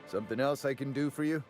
Something else I can do for you?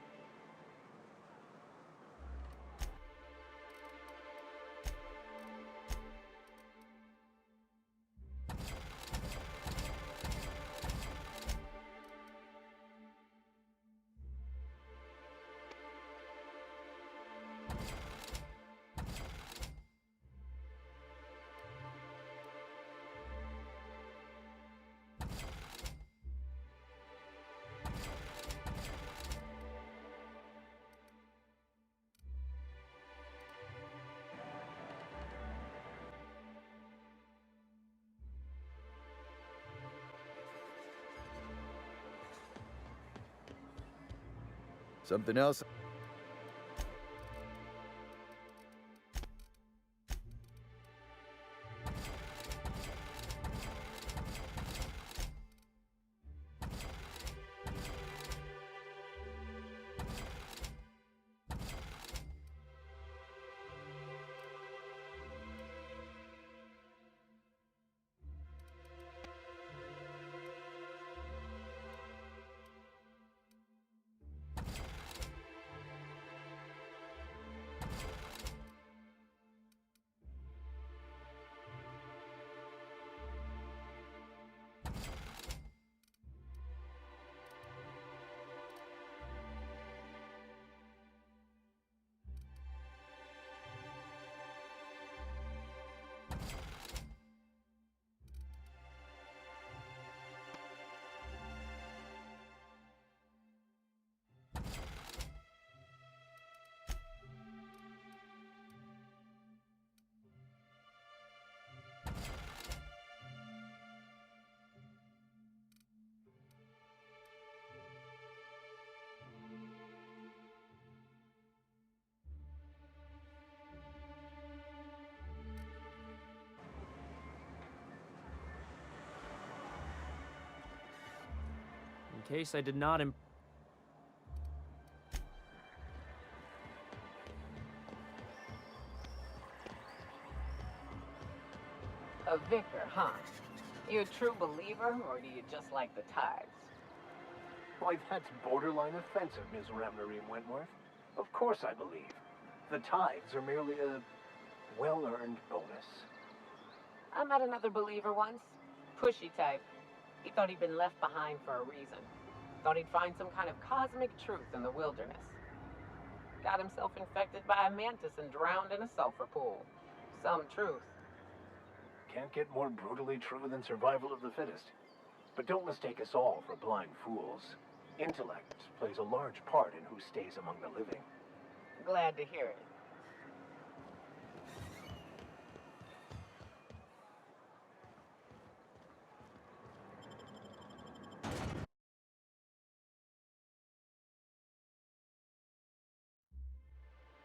Something else? In case I did not A vicar, huh? You a true believer, or do you just like the tithes? Why, that's borderline offensive, Ms. Ramnarine Wentworth. Of course I believe. The tithes are merely a well-earned bonus. I met another believer once. Pushy type. He thought he'd been left behind for a reason. Thought he'd find some kind of cosmic truth in the wilderness. Got himself infected by a mantis and drowned in a sulfur pool. Some truth. Can't get more brutally true than survival of the fittest. But don't mistake us all for blind fools. Intellect plays a large part in who stays among the living. Glad to hear it.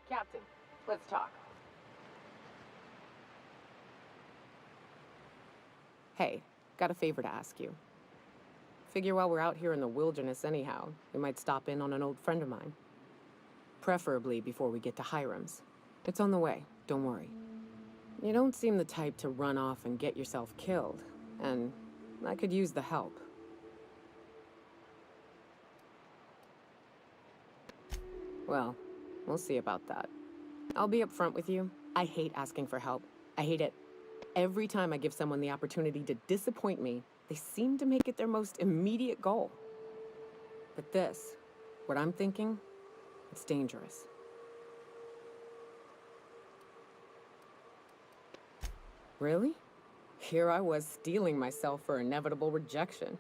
Captain, let's talk. Hey, got a favor to ask you. Figure while we're out here in the wilderness anyhow, we might stop in on an old friend of mine. Preferably before we get to Hiram's. It's on the way, don't worry. You don't seem the type to run off and get yourself killed, and I could use the help. Well, we'll see about that. I'll be upfront with you. I hate asking for help. I hate it. Every time I give someone the opportunity to disappoint me, they seem to make it their most immediate goal. But this, what I'm thinking, it's dangerous. Really? Here I was steeling myself for inevitable rejection.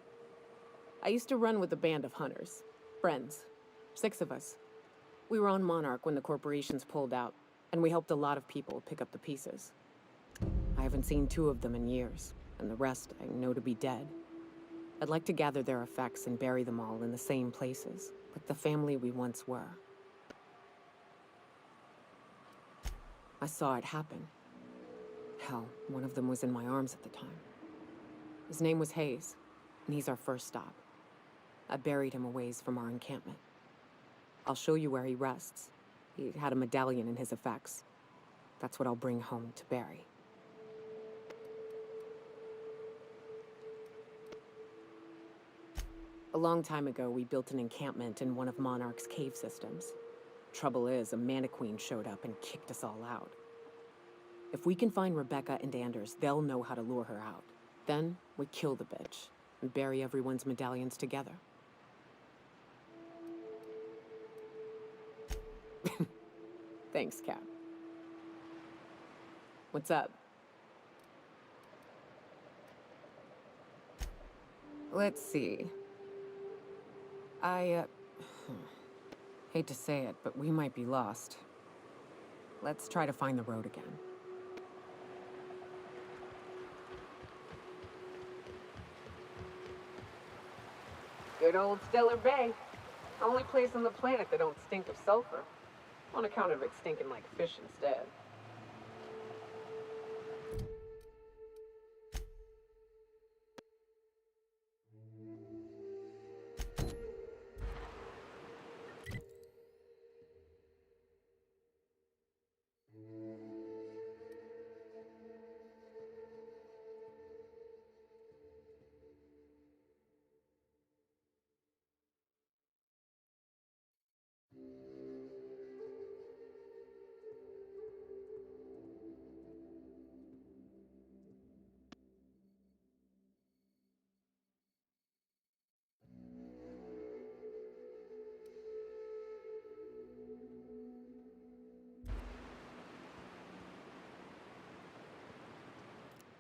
I used to run with a band of hunters. Friends. 6 of us. We were on Monarch when the corporations pulled out, and we helped a lot of people pick up the pieces. I haven't seen 2 of them in years, and the rest I know to be dead. I'd like to gather their effects and bury them all in the same places, like the family we once were. I saw it happen. Hell, one of them was in my arms at the time. His name was Hayes, and he's our first stop. I buried him a ways from our encampment. I'll show you where he rests. He had a medallion in his effects. That's what I'll bring home to Barry. A long time ago, we built an encampment in one of Monarch's cave systems. Trouble is, a Mana-Queen showed up and kicked us all out. If we can find Rebecca and Anders, they'll know how to lure her out. Then, we kill the bitch and bury everyone's medallions together. Thanks, Cap. What's up? Let's see. I hate to say it, but we might be lost. Let's try to find the road again. Good old Stellar Bay. Only place on the planet that don't stink of sulfur. On account of it stinking like fish instead.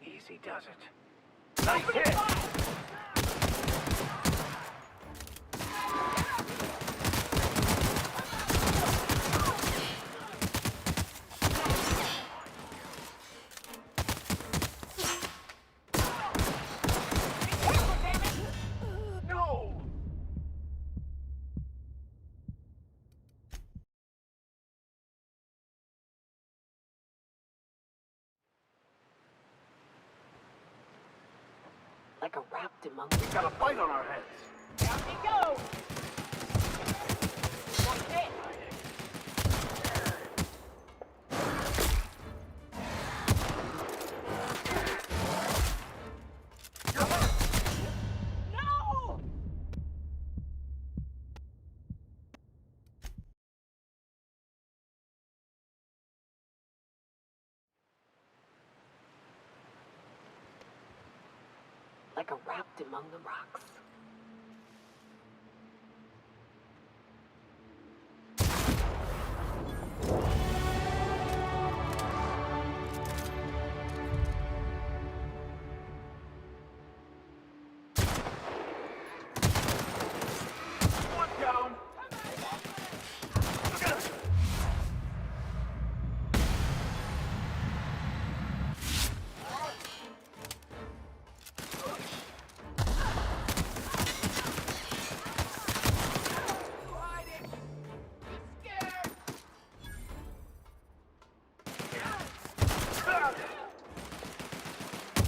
Easy does it. Nice hit! No! Like a wrapped among We got a fight on our hands. Down we go! One hit! No! Like a wrapped among the rocks. One down.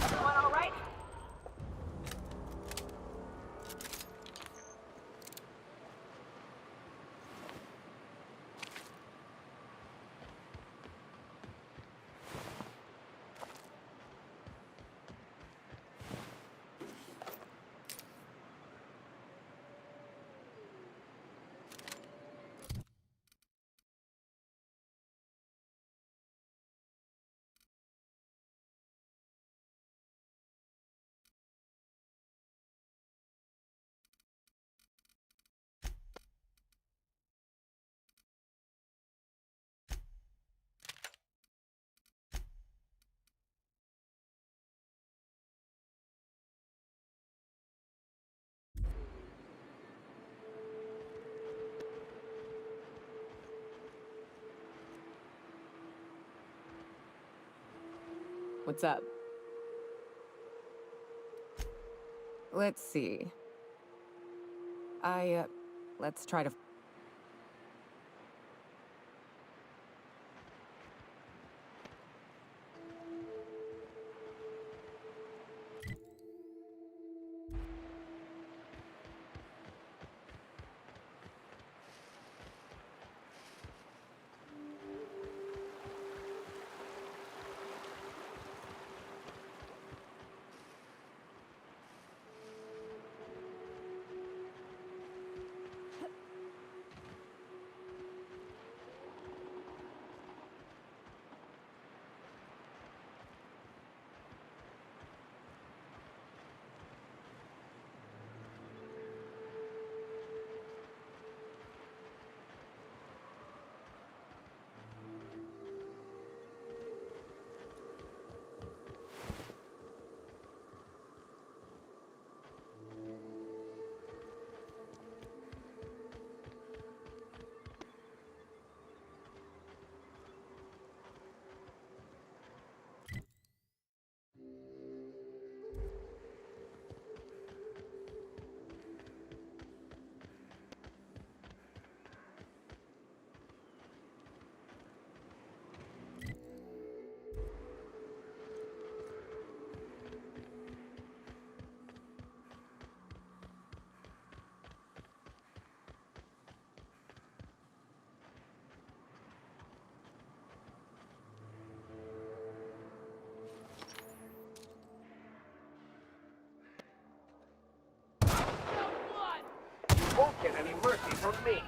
Everyone all right? What's up? Let's see. Let's try to... from me.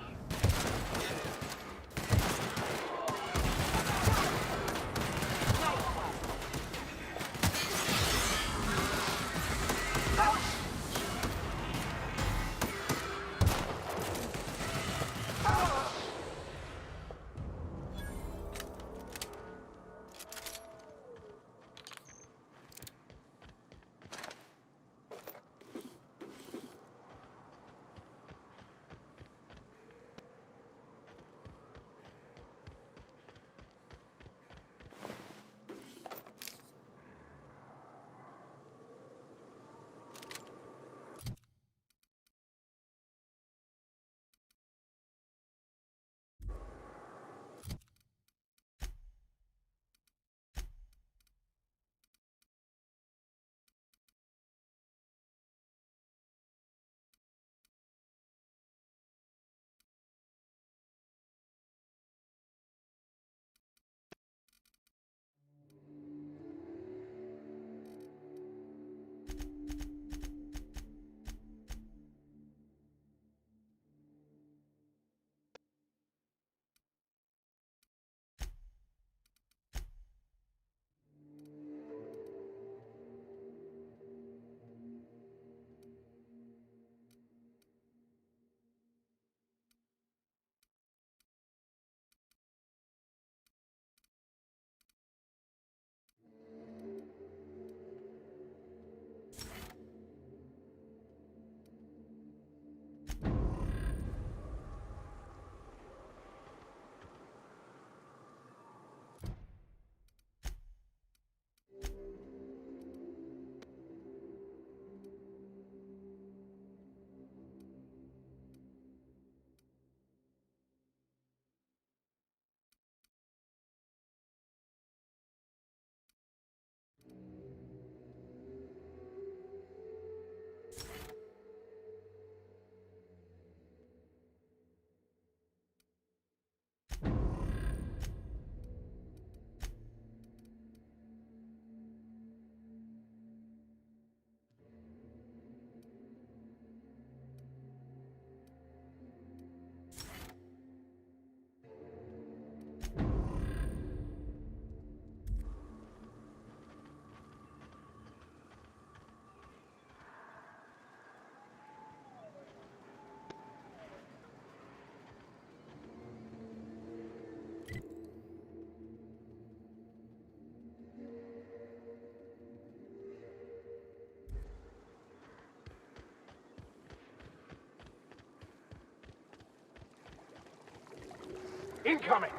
Incoming!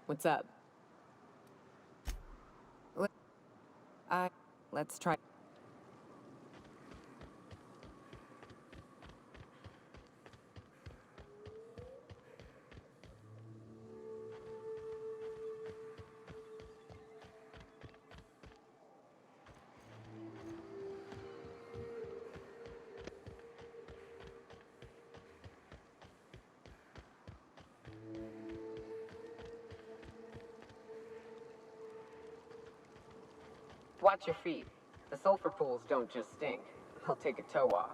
What's up? Let's try. Watch your feet. The sulfur pools don't just stink. They'll take a toe off.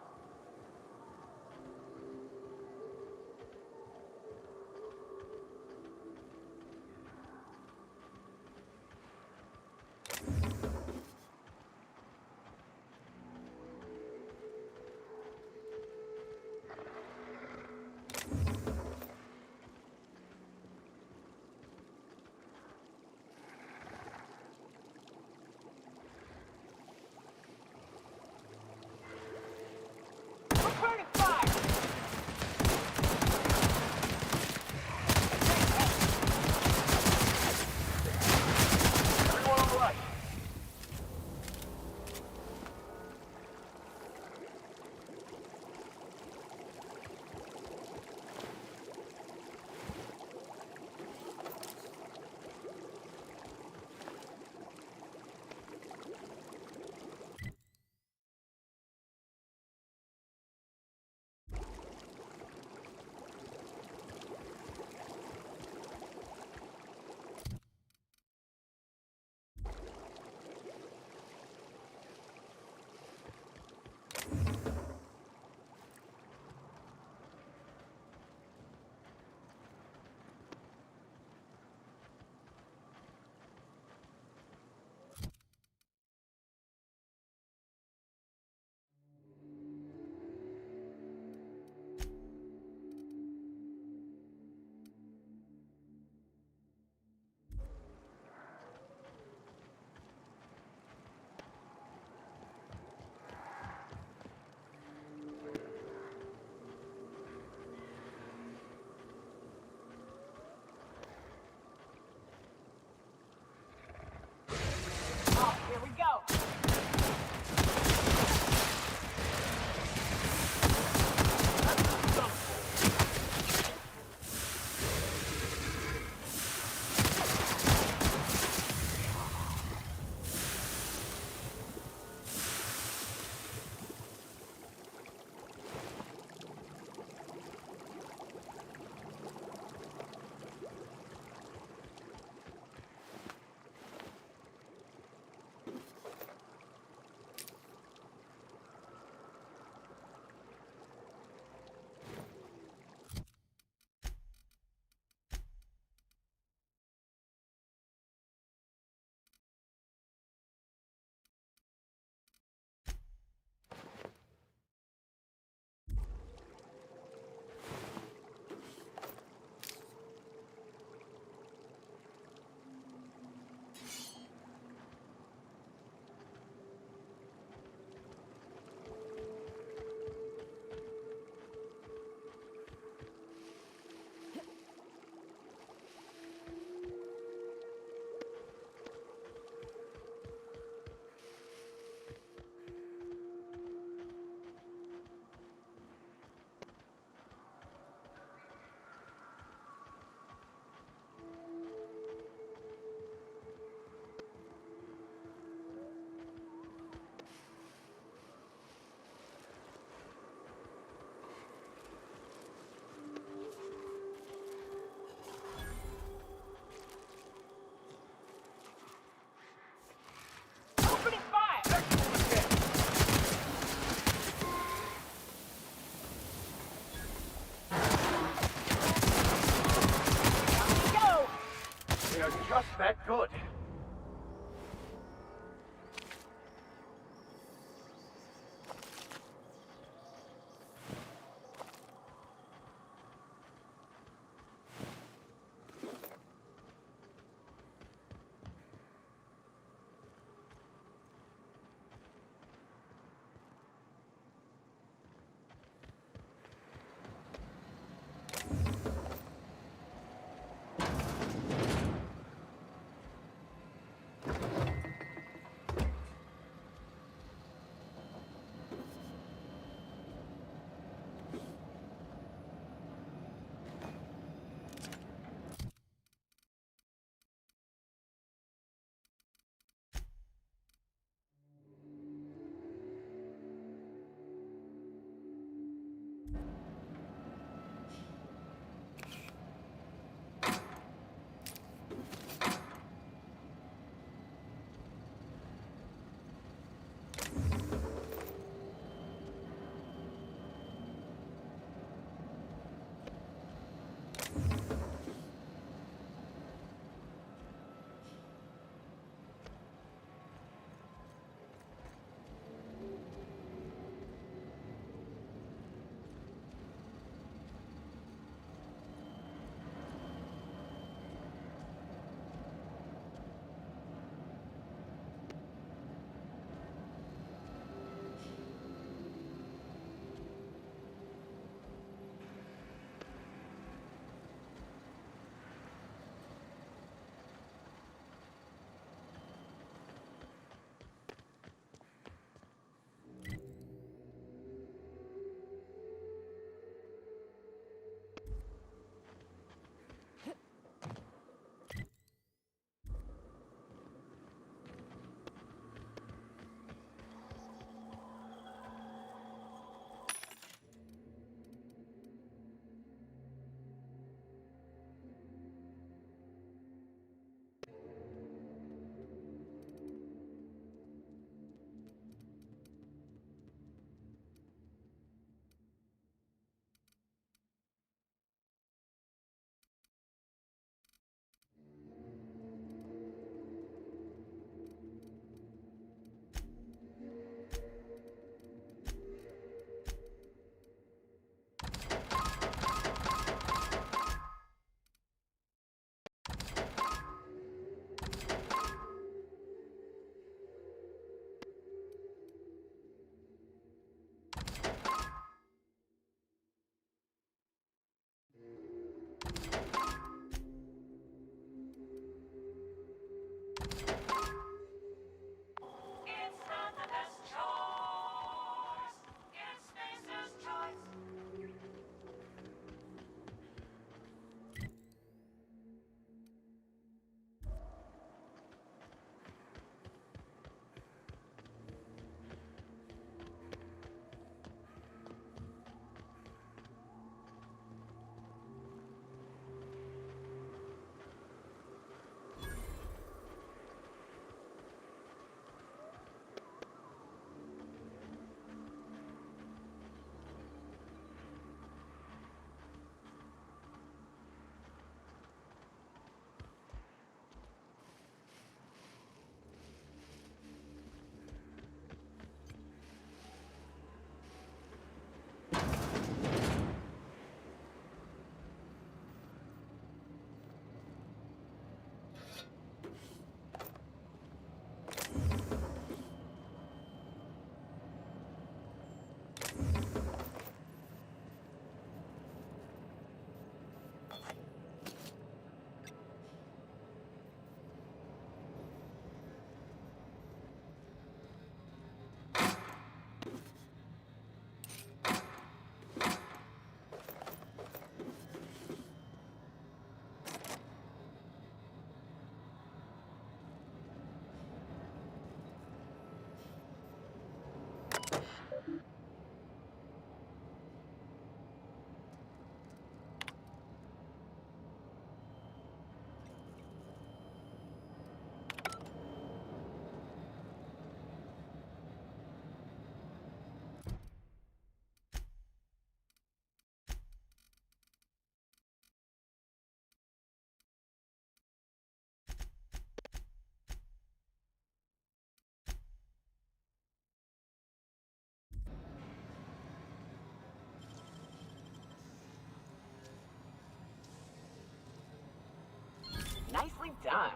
Nicely done.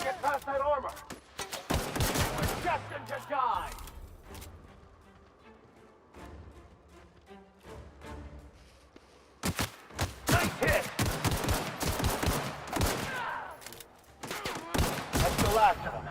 Get past that armor! We're destined to die! Nice hit! That's the last of them.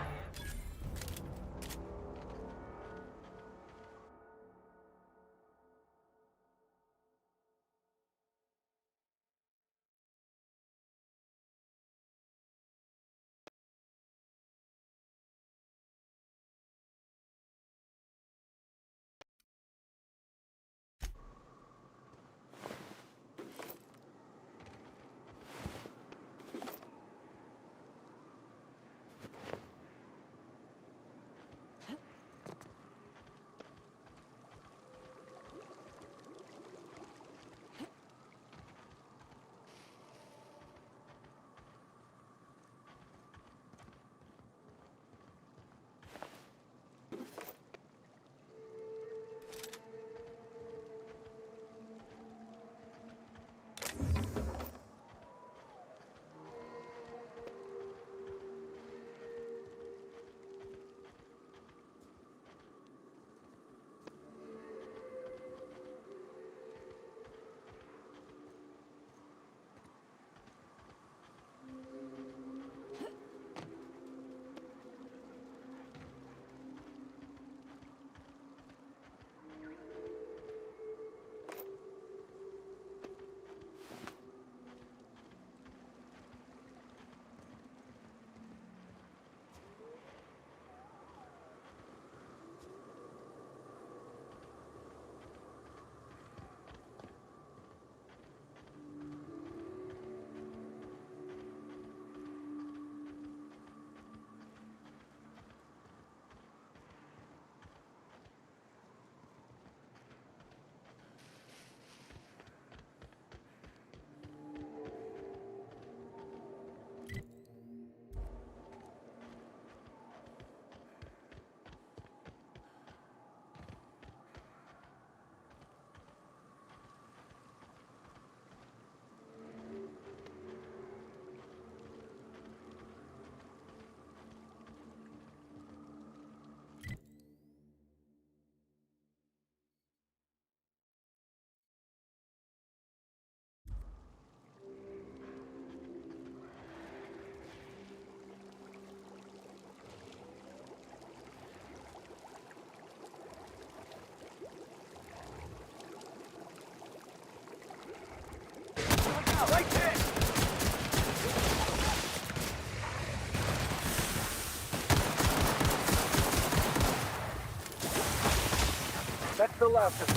That's the last of them.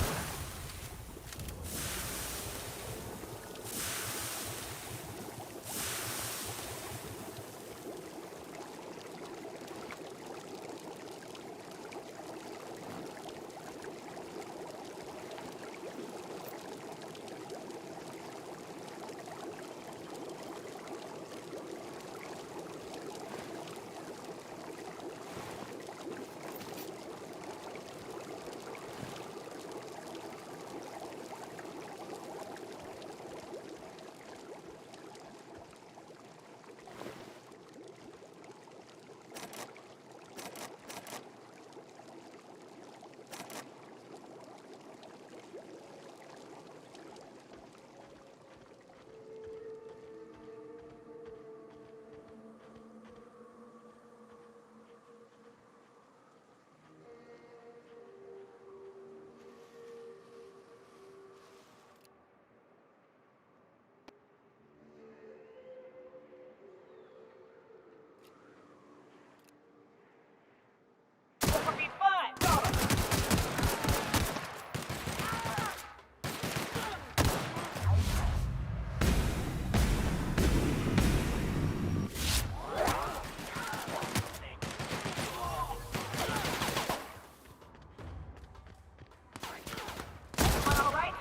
This will be fun! All right?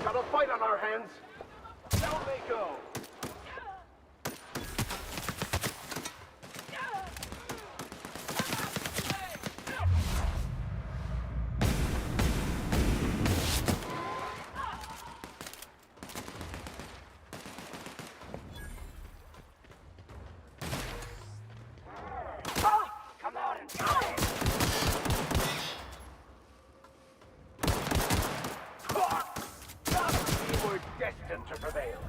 Got a fight on our hands. Down they go. Come out and try it! We were destined to prevail.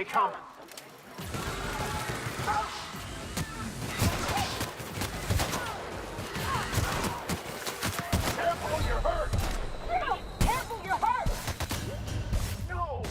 They come! Careful, you're hurt! No! Careful, you're hurt! No!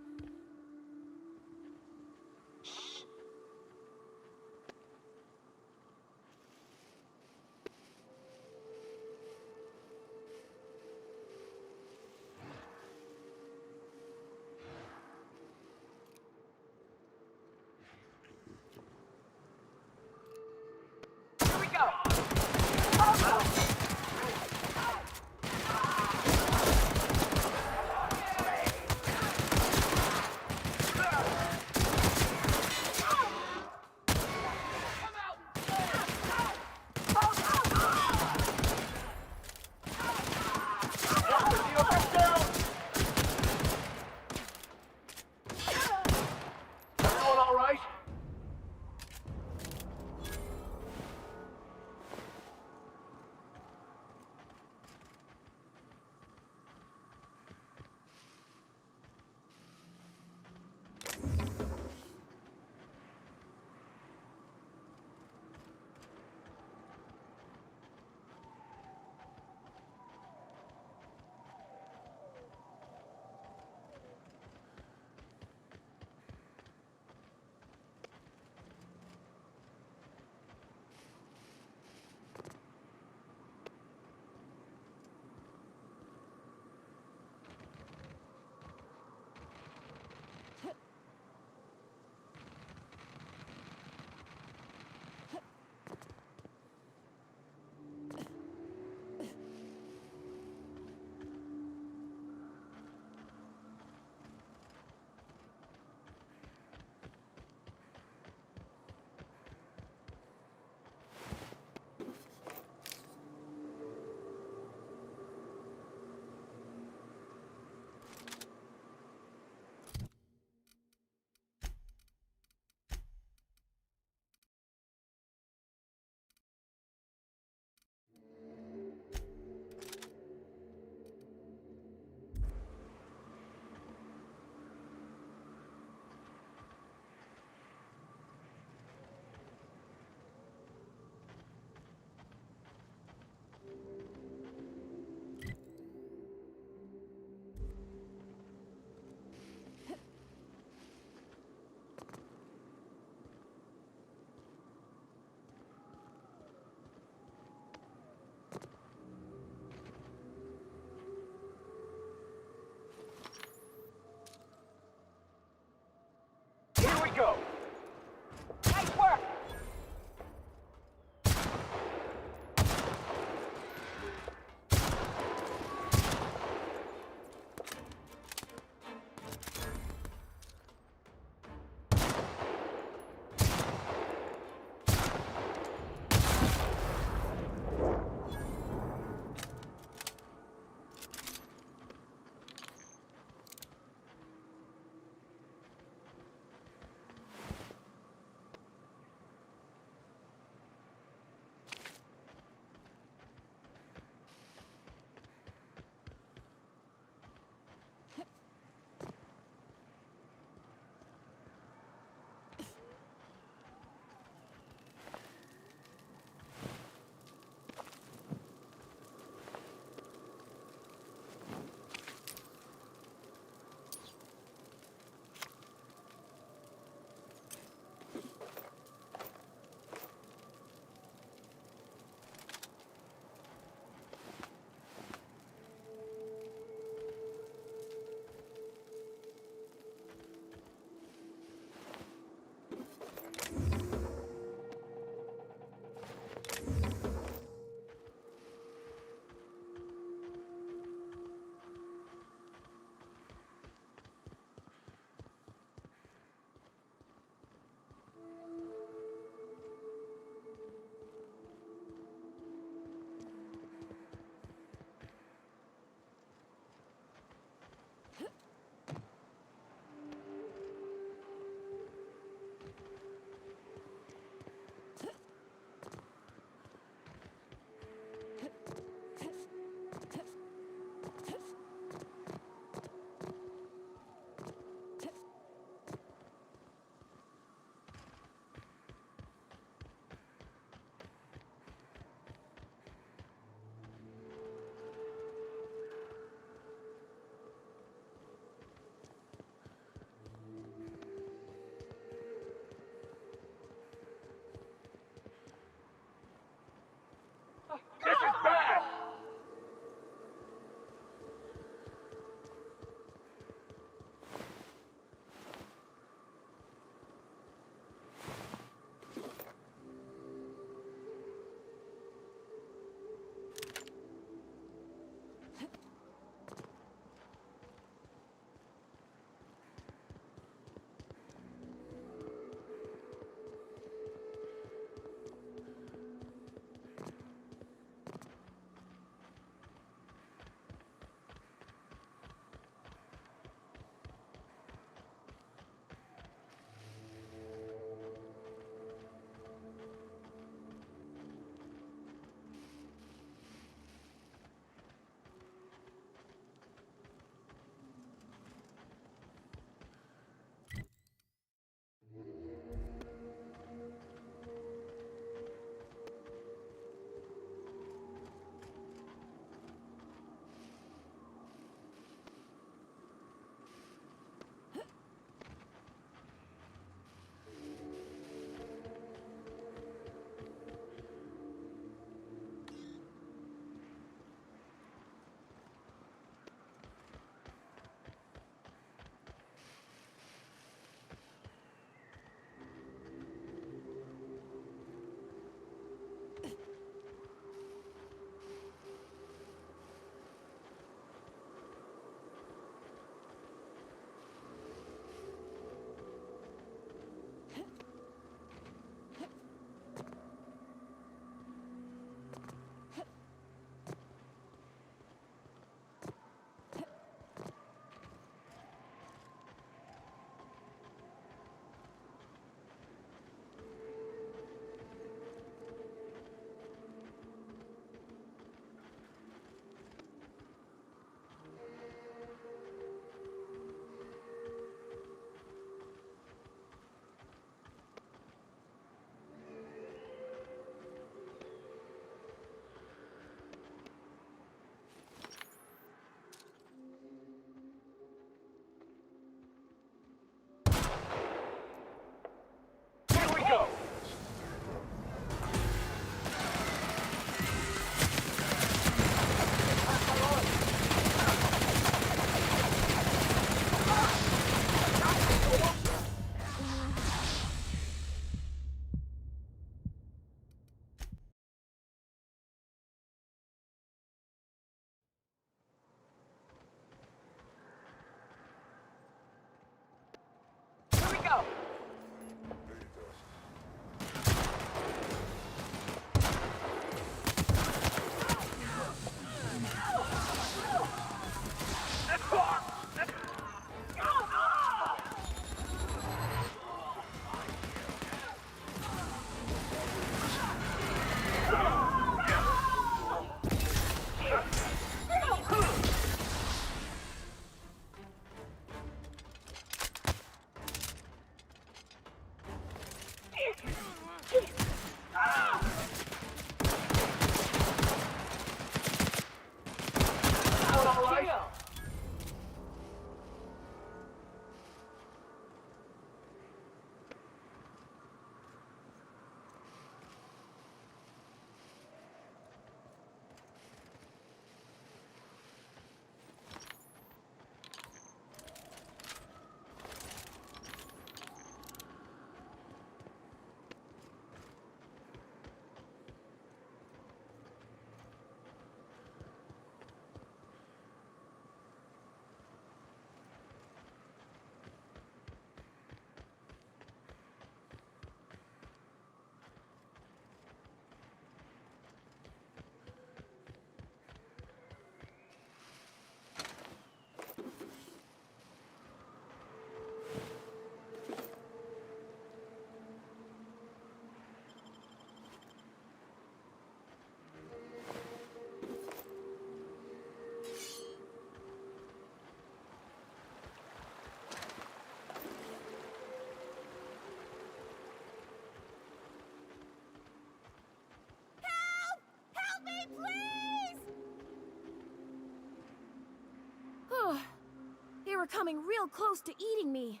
were coming real close to eating me.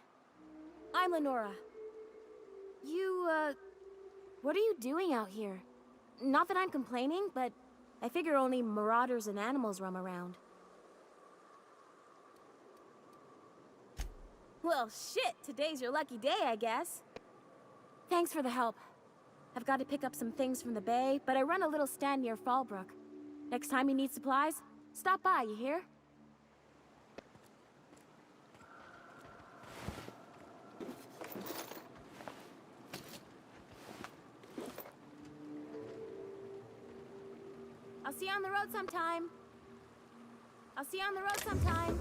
I'm Lenora. What are you doing out here? Not that I'm complaining, but I figure only marauders and animals roam around. Well, shit, today's your lucky day, I guess. Thanks for the help. I've got to pick up some things from the bay, but I run a little stand near Fallbrook. Next time you need supplies, stop by, you hear? I'll see you on the road sometime. I'll see you on the road sometime.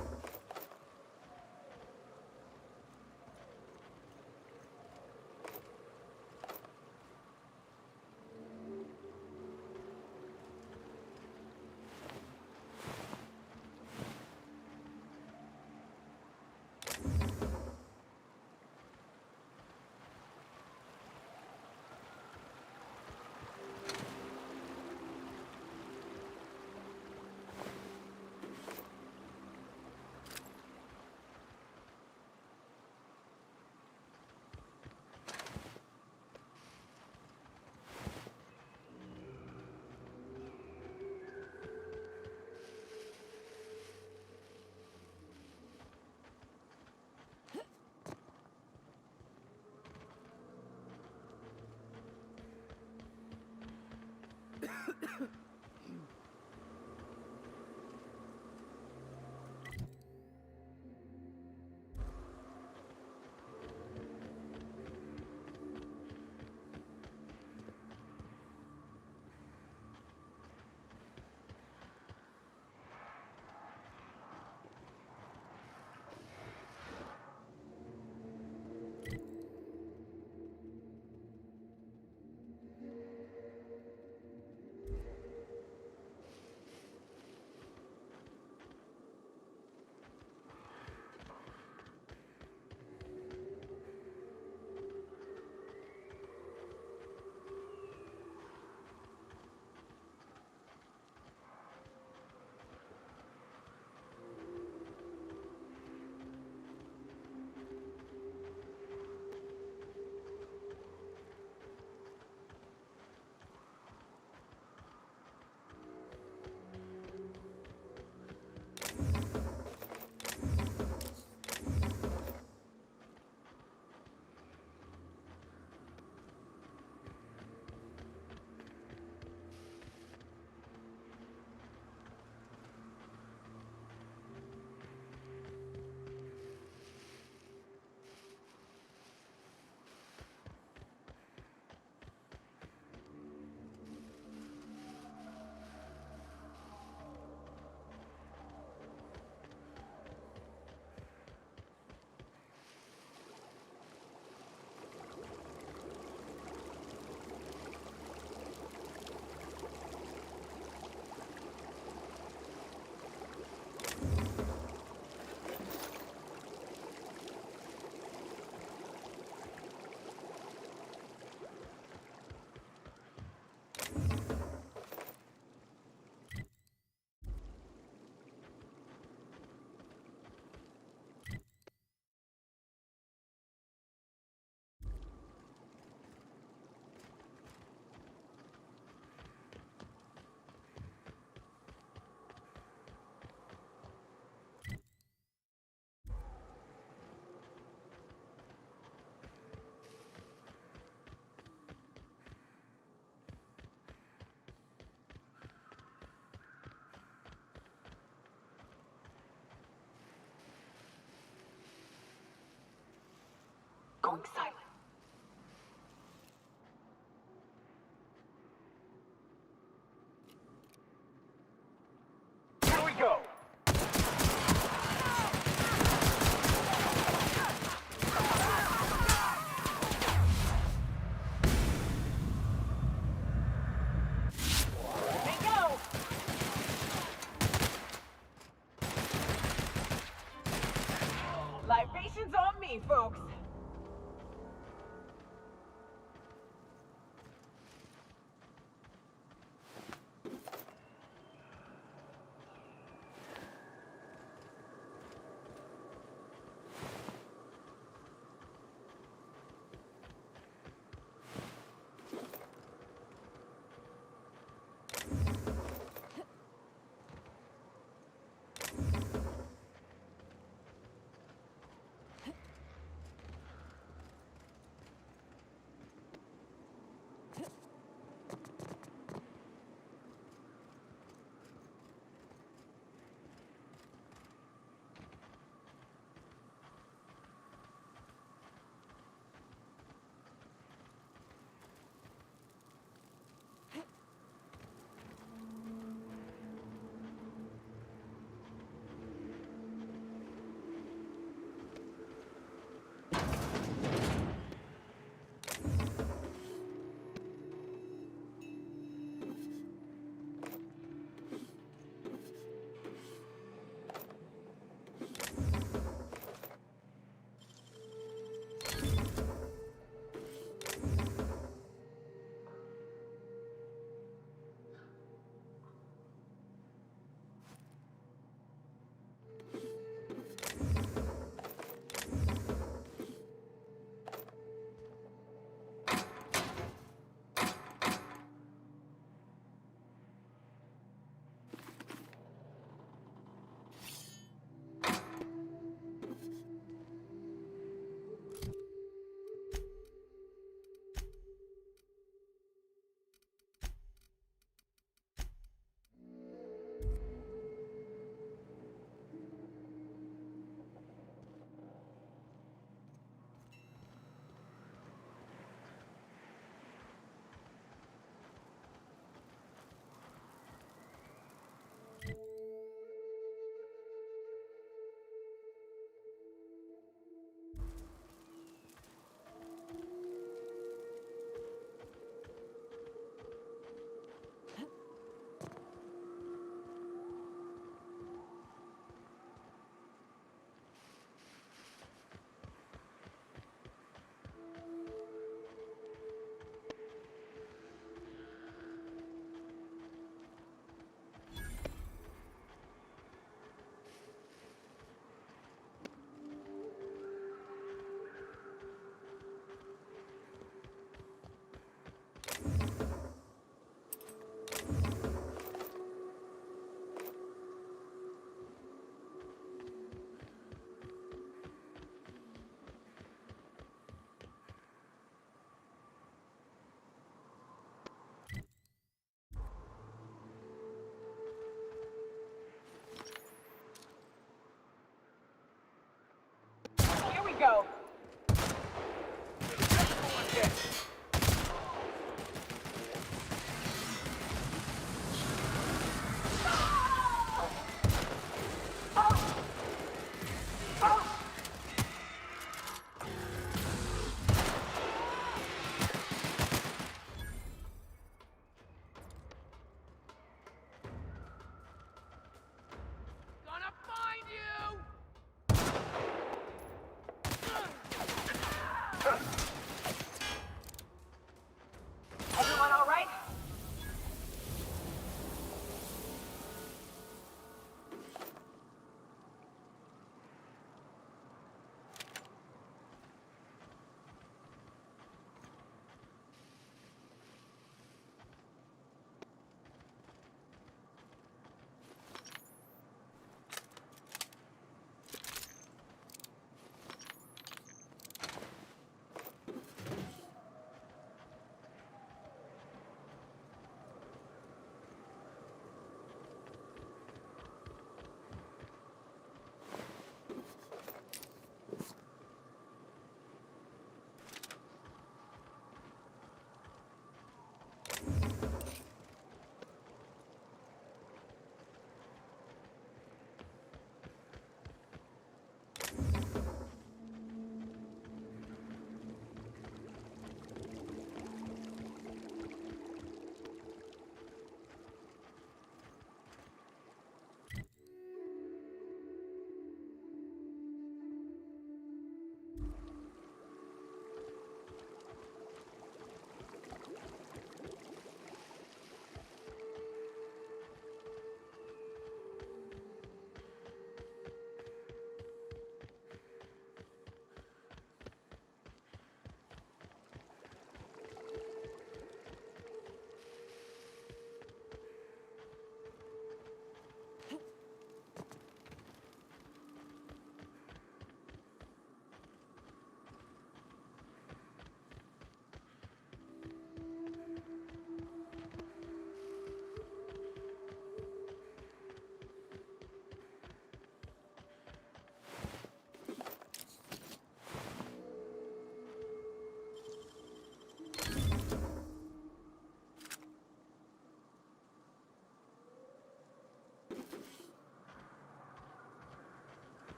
Going silent. Here we go! Libations on me, folks.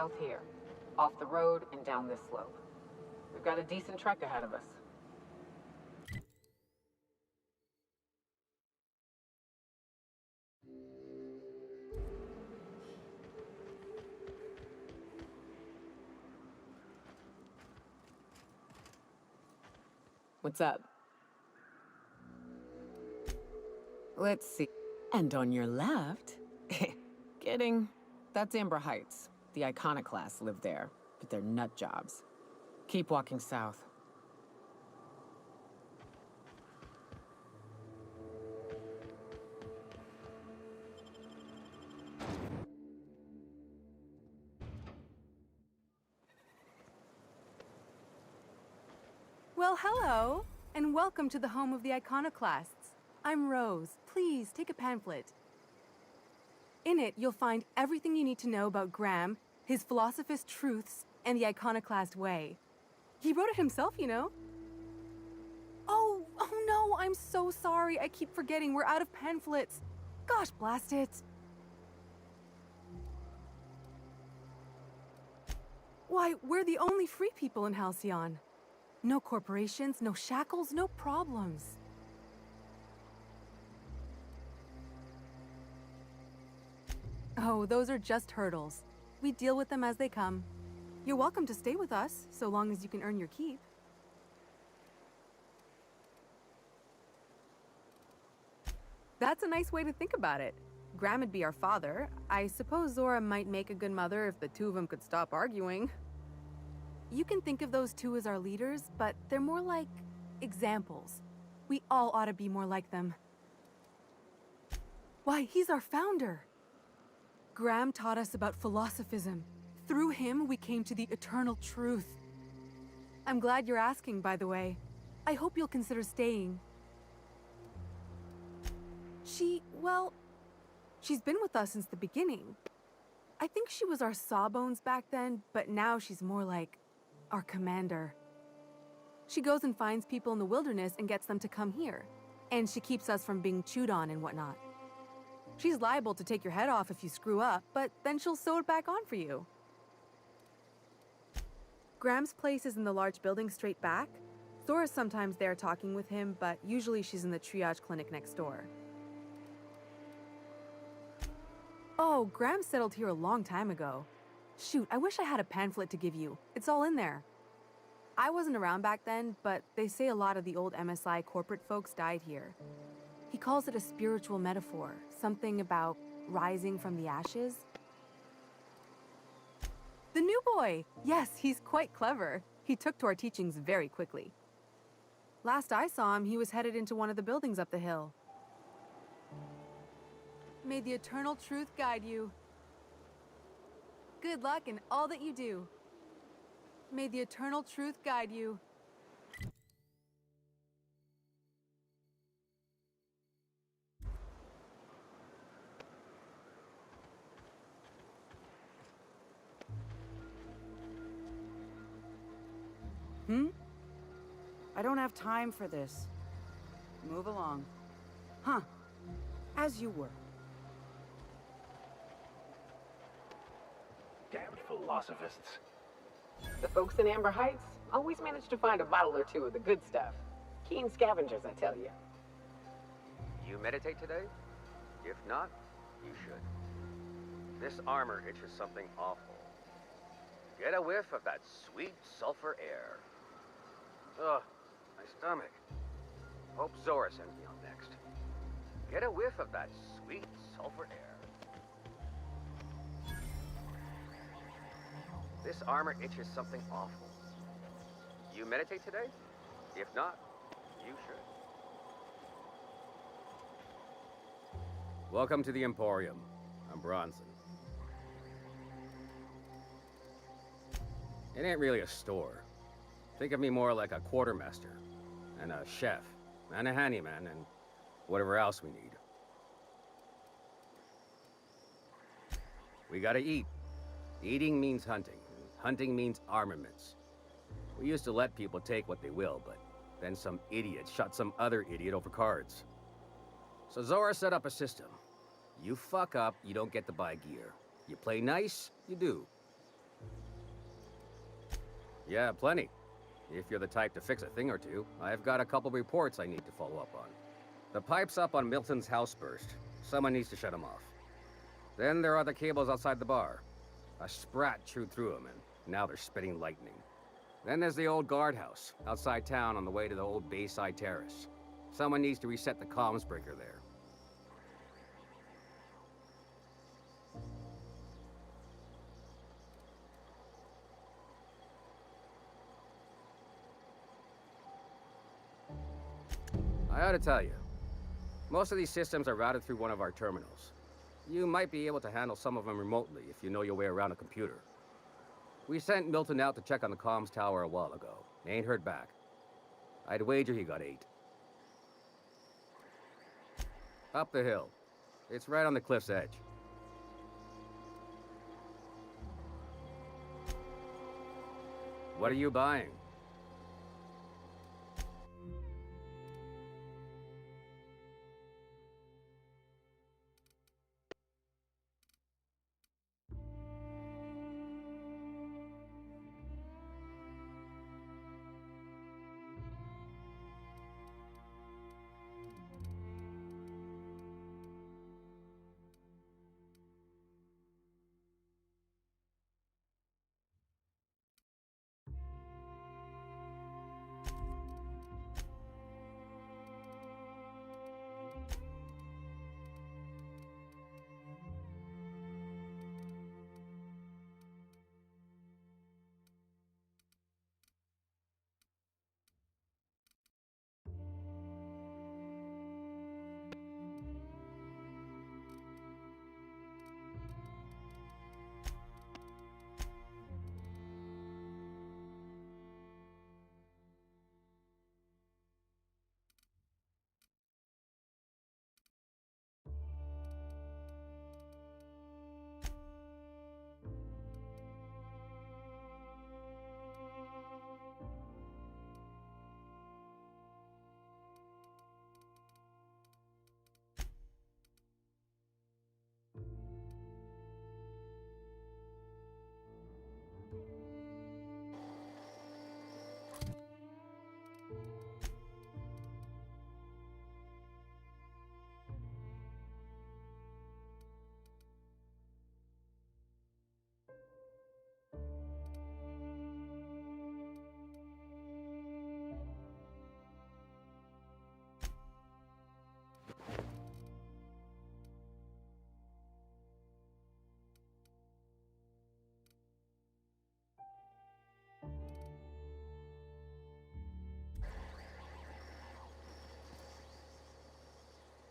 south here, off the road and down this slope. We've got a decent trek ahead of us. What's up? Let's see. And on your left... Kidding. That's Amber Heights. The Iconoclasts live there, but they're nut jobs. Keep walking south. Well, hello, and welcome to the home of the Iconoclasts. I'm Rose. Please, take a pamphlet. In it, you'll find everything you need to know about Graham, his philosophist truths, and the Iconoclast way. He wrote it himself, you know. Oh no, I'm so sorry. I keep forgetting we're out of pamphlets. Gosh, blast it. Why, we're the only free people in Halcyon. No corporations, no shackles, no problems. Oh, those are just hurdles. We deal with them as they come. You're welcome to stay with us, so long as you can earn your keep. That's a nice way to think about it. Graham would be our father. I suppose Zora might make a good mother if the two of them could stop arguing. You can think of those two as our leaders, but they're more like examples. We all ought to be more like them. Why, he's our founder. Graham taught us about philosophism. Through him, we came to the eternal truth. I'm glad you're asking, by the way. I hope you'll consider staying. Well, she's been with us since the beginning. I think she was our sawbones back then, but now she's more like our commander. She goes and finds people in the wilderness and gets them to come here. And she keeps us from being chewed on and whatnot. She's liable to take your head off if you screw up, but then she'll sew it back on for you. Graham's place is in the large building straight back. Zora's sometimes there talking with him, but usually she's in the triage clinic next door. Oh, Graham settled here a long time ago. Shoot, I wish I had a pamphlet to give you. It's all in there. I wasn't around back then, but they say a lot of the old MSI corporate folks died here. He calls it a spiritual metaphor, something about rising from the ashes. The new boy! Yes, he's quite clever. He took to our teachings very quickly. Last I saw him, he was headed into one of the buildings up the hill. May the eternal truth guide you. Good luck in all that you do. May the eternal truth guide you. I don't have time for this. Move along. Huh. As you were. Damned philosophists. The folks in Amber Heights always manage to find a bottle or two of the good stuff. Keen scavengers, I tell you. You meditate today? If not, you should. This armor itches something awful. Get a whiff of that sweet sulfur air. Ugh, my stomach. Hope Zora sends me on next. Get a whiff of that sweet sulfur air. This armor itches something awful. You meditate today? If not, you should. Welcome to the Emporium. I'm Bronson. It ain't really a store. Think of me more like a quartermaster, and a chef, and a handyman, and whatever else we need. We gotta eat. Eating means hunting, and hunting means armaments. We used to let people take what they will, but then some idiot shot some other idiot over cards. So Zora set up a system. You fuck up, you don't get to buy gear. You play nice, you do. Yeah, plenty. If you're the type to fix a thing or two, I've got a couple reports I need to follow up on. The pipes up on Milton's house burst. Someone needs to shut them off. Then there are the cables outside the bar. A sprat chewed through them, and now they're spitting lightning. Then there's the old guardhouse, outside town on the way to the old Bayside Terrace. Someone needs to reset the comms breaker there. I ought to tell you, most of these systems are routed through one of our terminals. You might be able to handle some of them remotely if you know your way around a computer. We sent Milton out to check on the comms tower a while ago. Ain't heard back. I'd wager he got 8. Up the hill. It's right on the cliff's edge. What are you buying?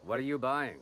What are you buying?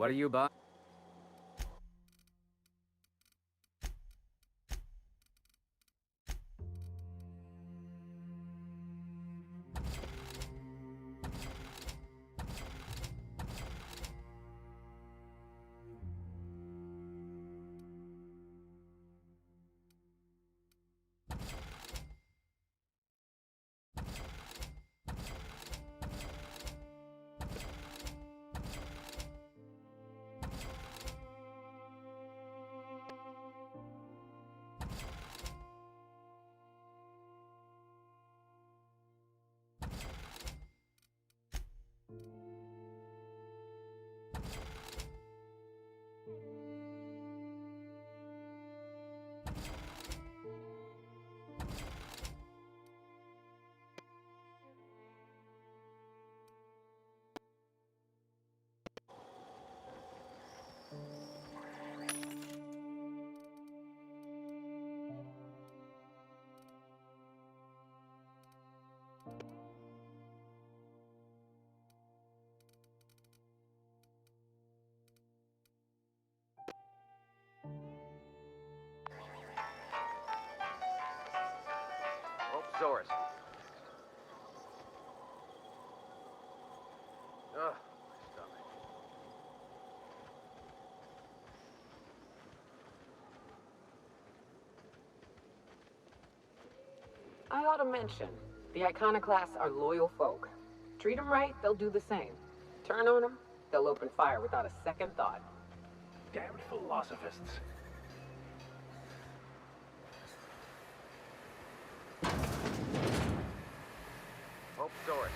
What are you buying? I ought to mention, the iconoclasts are loyal folk. Treat them right, they'll do the same. Turn on them, they'll open fire without a second thought. Damned philosophists. Hope Doris.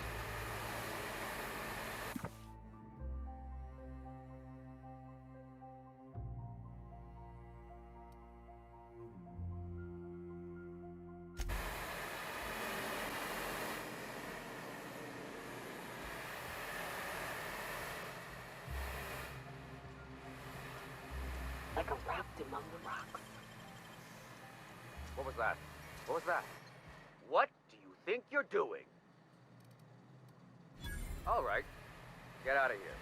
Like a raft among the rocks. What was that? What was that? What do you think you're doing? All right. Get out of here.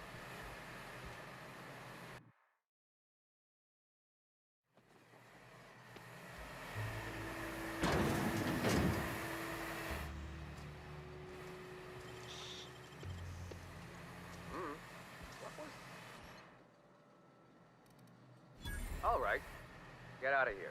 What was... All right. Get out of here.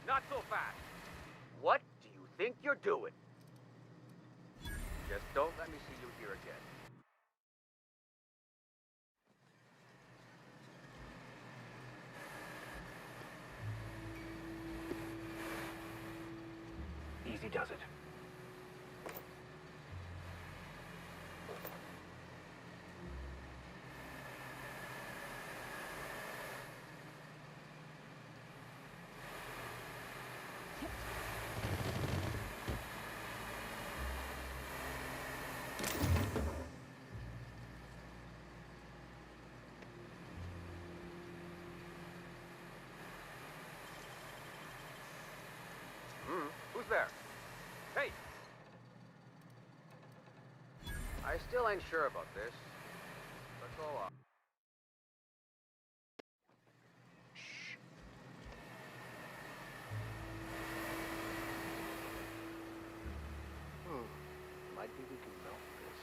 Not so fast. What do you think you're doing? Just don't let me see you here again. Easy does it. Who's there? Hey! I still ain't sure about this, but go on. Might be we can melt this.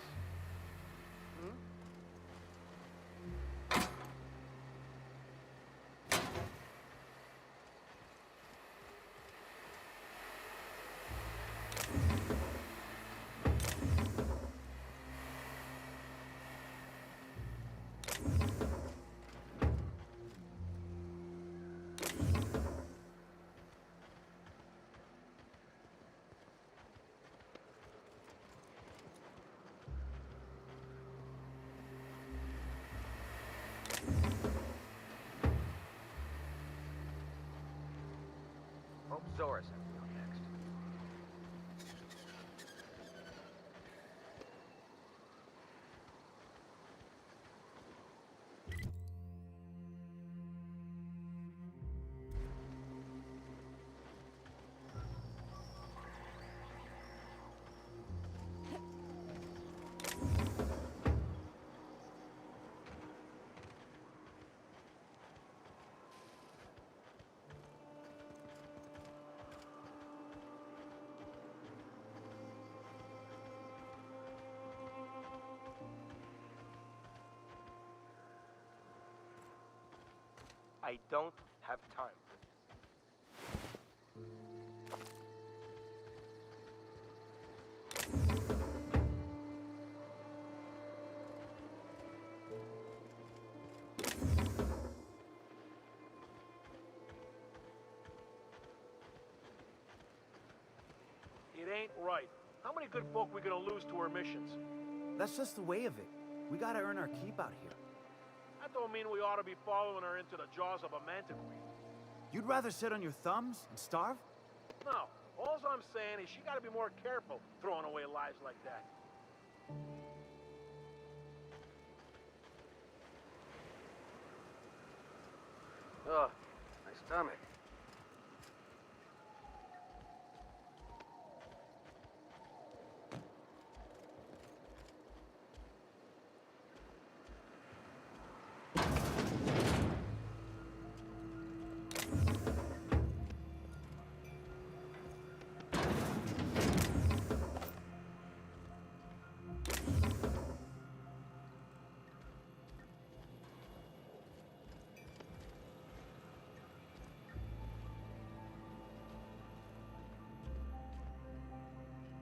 Source has me on next. I don't have time. It ain't right. How many good folk we gonna lose to our missions? That's just the way of it. We gotta earn our keep out here. That don't mean we ought to be following her into the jaws of a manticore. You'd rather sit on your thumbs and starve? No. All I'm saying is she gotta be more careful throwing away lives like that. Ugh, my stomach.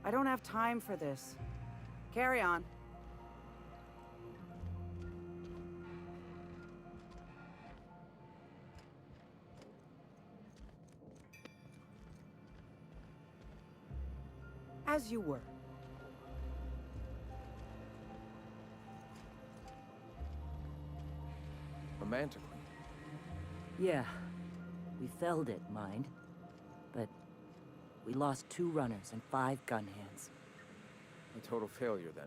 I don't have time for this. Carry on. As you were. Romantically. Yeah. We felled it, mind. But we lost 2 runners and 5 gun hands. A total failure, then.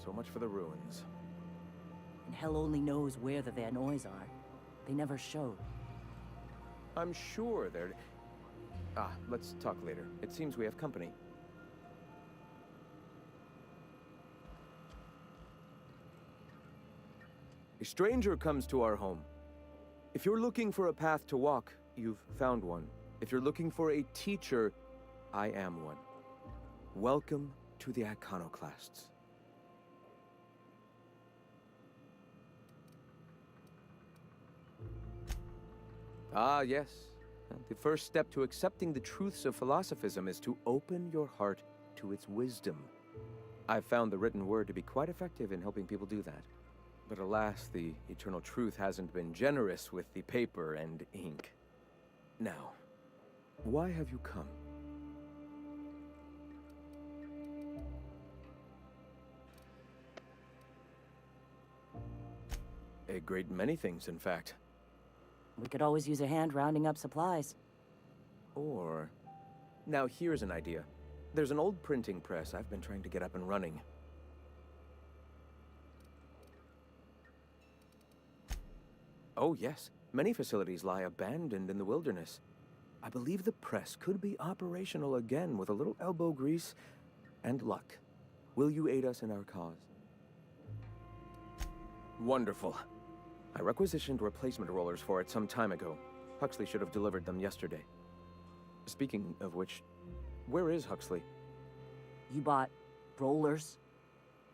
So much for the ruins. And hell only knows where the Van Noys are. They never showed. I'm sure they're... let's talk later. It seems we have company. A stranger comes to our home. If you're looking for a path to walk, you've found one. If you're looking for a teacher, I am one. Welcome to the Iconoclasts. Ah, yes. The first step to accepting the truths of philosophism is to open your heart to its wisdom. I've found the written word to be quite effective in helping people do that. But alas, the eternal truth hasn't been generous with the paper and ink. Now, why have you come? A great many things, in fact. We could always use a hand rounding up supplies. Or... Now here's an idea. There's an old printing press I've been trying to get up and running. Oh yes, many facilities lie abandoned in the wilderness. I believe the press could be operational again with a little elbow grease and luck. Will you aid us in our cause? Wonderful. I requisitioned replacement rollers for it some time ago. Huxley should have delivered them yesterday. Speaking of which, where is Huxley? You bought rollers?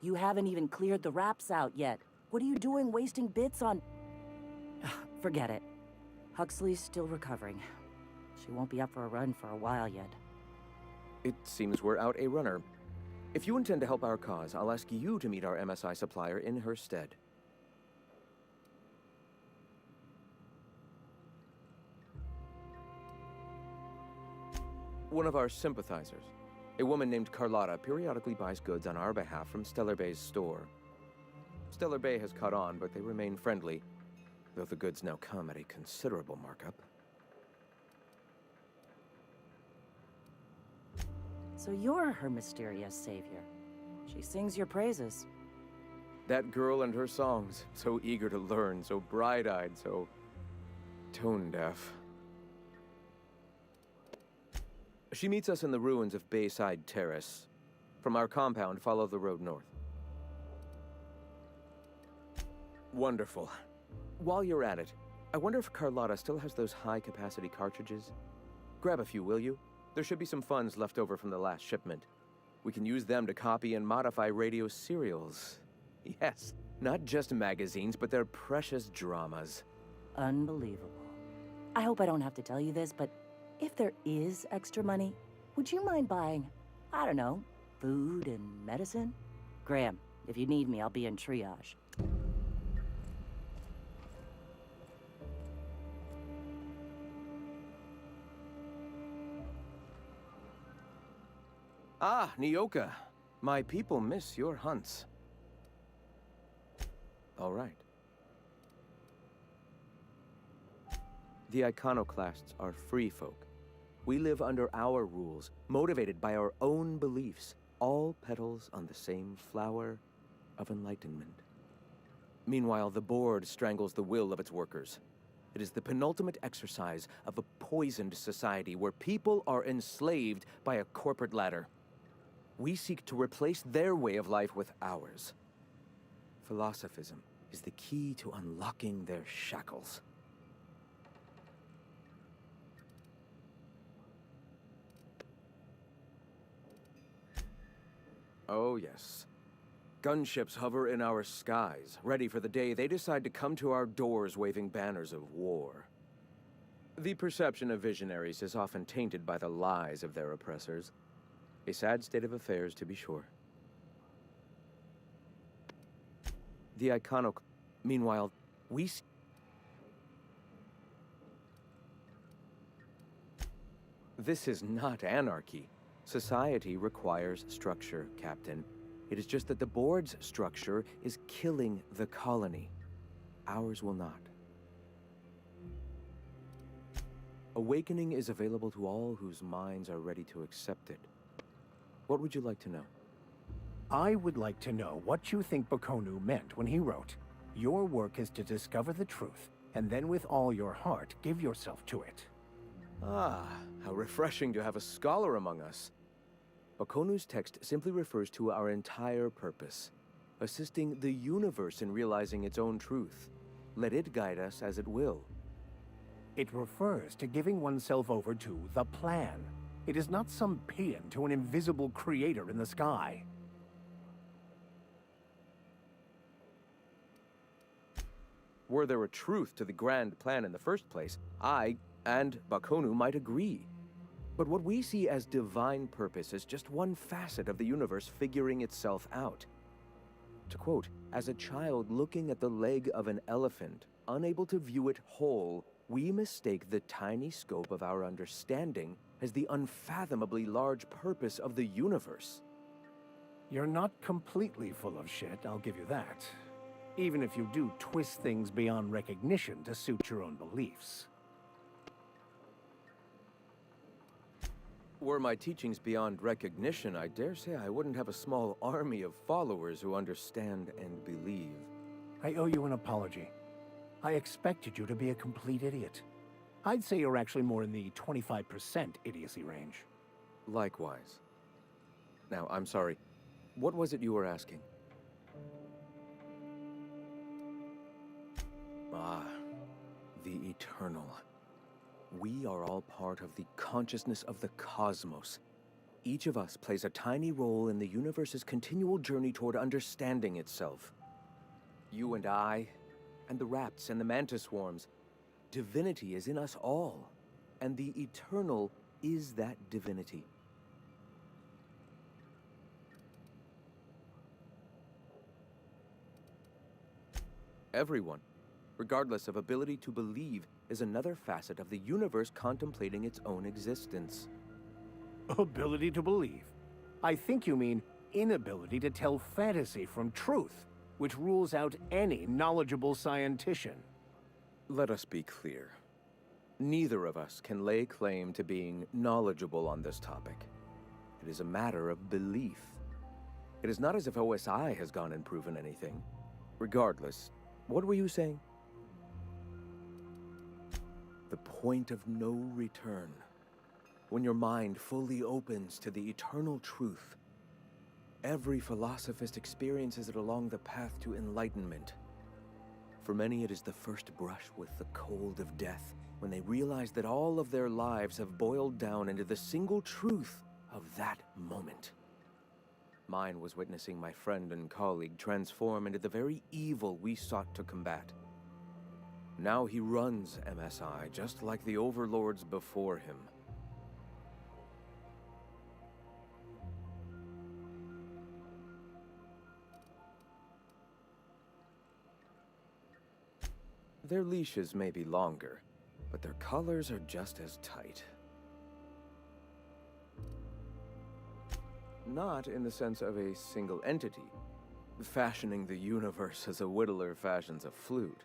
You haven't even cleared the wraps out yet. What are you doing wasting bits on... Forget it. Huxley's still recovering. She won't be up for a run for a while yet. It seems we're out a runner. If you intend to help our cause, I'll ask you to meet our MSI supplier in her stead. One of our sympathizers. A woman named Carlotta periodically buys goods on our behalf from Stellar Bay's store. Stellar Bay has caught on, but they remain friendly, though the goods now come at a considerable markup. So you're her mysterious savior. She sings your praises. That girl and her songs, so eager to learn, so bright-eyed, so tone-deaf. She meets us in the ruins of Bayside Terrace. From our compound, follow the road north. Wonderful. While you're at it, I wonder if Carlotta still has those high-capacity cartridges? Grab a few, will you? There should be some funds left over from the last shipment. We can use them to copy and modify radio serials. Yes, not just magazines, but their precious dramas. Unbelievable. I hope I don't have to tell you this, but if there is extra money, would you mind buying, I don't know, food and medicine? Graham, if you need me, I'll be in triage. Ah, Nyoka. My people miss your hunts. All right. The iconoclasts are free folk. We live under our rules, motivated by our own beliefs, all petals on the same flower of enlightenment. Meanwhile, the board strangles the will of its workers. It is the penultimate exercise of a poisoned society where people are enslaved by a corporate ladder. We seek to replace their way of life with ours. Philosophism is the key to unlocking their shackles. Oh, yes. Gunships hover in our skies, ready for the day they decide to come to our doors waving banners of war. The perception of visionaries is often tainted by the lies of their oppressors. A sad state of affairs, to be sure. The Meanwhile, we see... This is not anarchy. Society requires structure, Captain. It is just that the board's structure is killing the colony. Ours will not. Awakening is available to all whose minds are ready to accept it. What would you like to know? I would like to know what you think Bakonu meant when he wrote, "Your work is to discover the truth, and then with all your heart give yourself to it." Ah, how refreshing to have a scholar among us. Bakonu's text simply refers to our entire purpose, assisting the universe in realizing its own truth. Let it guide us as it will. It refers to giving oneself over to the plan. It is not some paean to an invisible creator in the sky. Were there a truth to the grand plan in the first place, I and Bakonu might agree. But what we see as divine purpose is just one facet of the universe figuring itself out. To quote, "As a child looking at the leg of an elephant, unable to view it whole, we mistake the tiny scope of our understanding as the unfathomably large purpose of the universe." You're not completely full of shit, I'll give you that. Even if you do twist things beyond recognition to suit your own beliefs. Were my teachings beyond recognition, I dare say I wouldn't have a small army of followers who understand and believe. I owe you an apology. I expected you to be a complete idiot. I'd say you're actually more in the 25% idiocy range. Likewise. Now, I'm sorry. What was it you were asking? Ah, the eternal. We are all part of the consciousness of the cosmos. Each of us plays a tiny role in the universe's continual journey toward understanding itself. You and I, and the rats and the mantis swarms. Divinity is in us all, and the eternal is that divinity. Everyone, regardless of ability to believe, is another facet of the universe contemplating its own existence. Ability to believe? I think you mean inability to tell fantasy from truth, which rules out any knowledgeable scientician. Let us be clear. Neither of us can lay claim to being knowledgeable on this topic. It is a matter of belief. It is not as if OSI has gone and proven anything. Regardless, what were you saying? The point of no return. When your mind fully opens to the eternal truth. Every philosophist experiences it along the path to enlightenment. For many, it is the first brush with the cold of death, when they realize that all of their lives have boiled down into the single truth of that moment. Mine was witnessing my friend and colleague transform into the very evil we sought to combat. Now he runs MSI, just like the overlords before him. Their leashes may be longer, but their collars are just as tight. Not in the sense of a single entity, fashioning the universe as a whittler fashions a flute.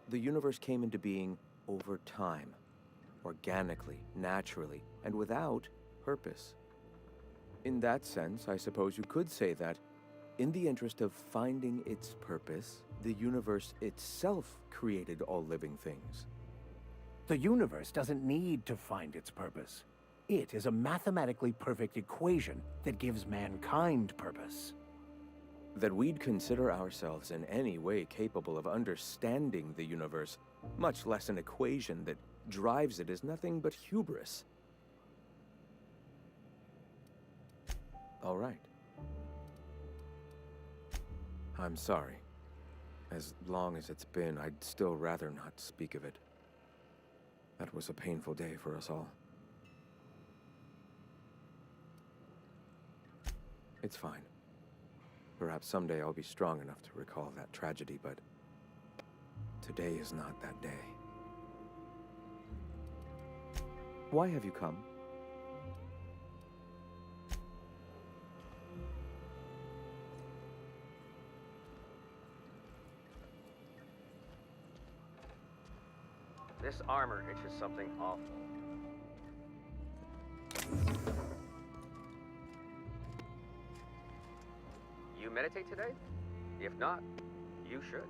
The universe came into being over time, organically, naturally, and without purpose. In that sense, I suppose you could say that, in the interest of finding its purpose, the universe itself created all living things. The universe doesn't need to find its purpose. It is a mathematically perfect equation that gives mankind purpose. That we'd consider ourselves in any way capable of understanding the universe, much less an equation that drives it, is nothing but hubris. All right. I'm sorry. As long as it's been, I'd still rather not speak of it. That was a painful day for us all. It's fine. Perhaps someday I'll be strong enough to recall that tragedy, but today is not that day. Why have you come? This armor itches something awful. You meditate today? If not, you should.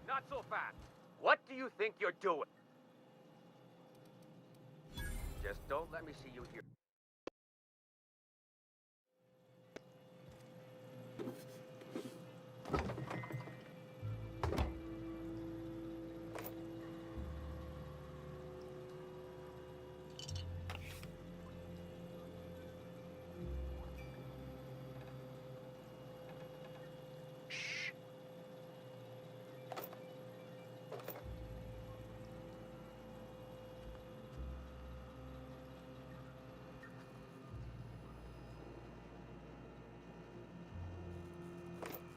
Not so fast. What do you think you're doing? Just don't let me see you here.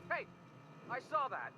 Hey, I saw that.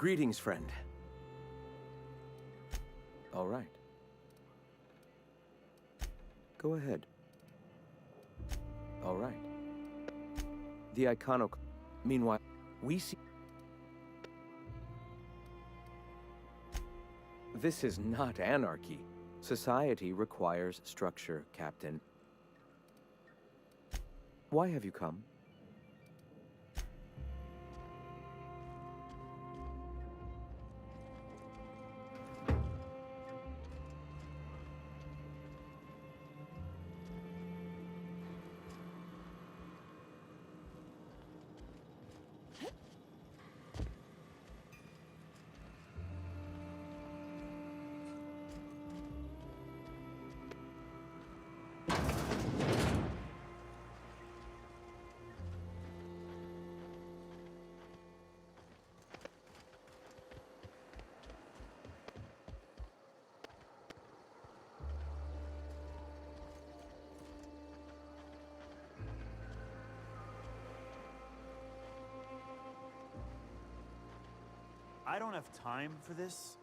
Greetings, friend. All right. Go ahead. All right. The Iconoc... Meanwhile, we see... This is not anarchy. Society requires structure, Captain. Why have you come? I don't have time for this.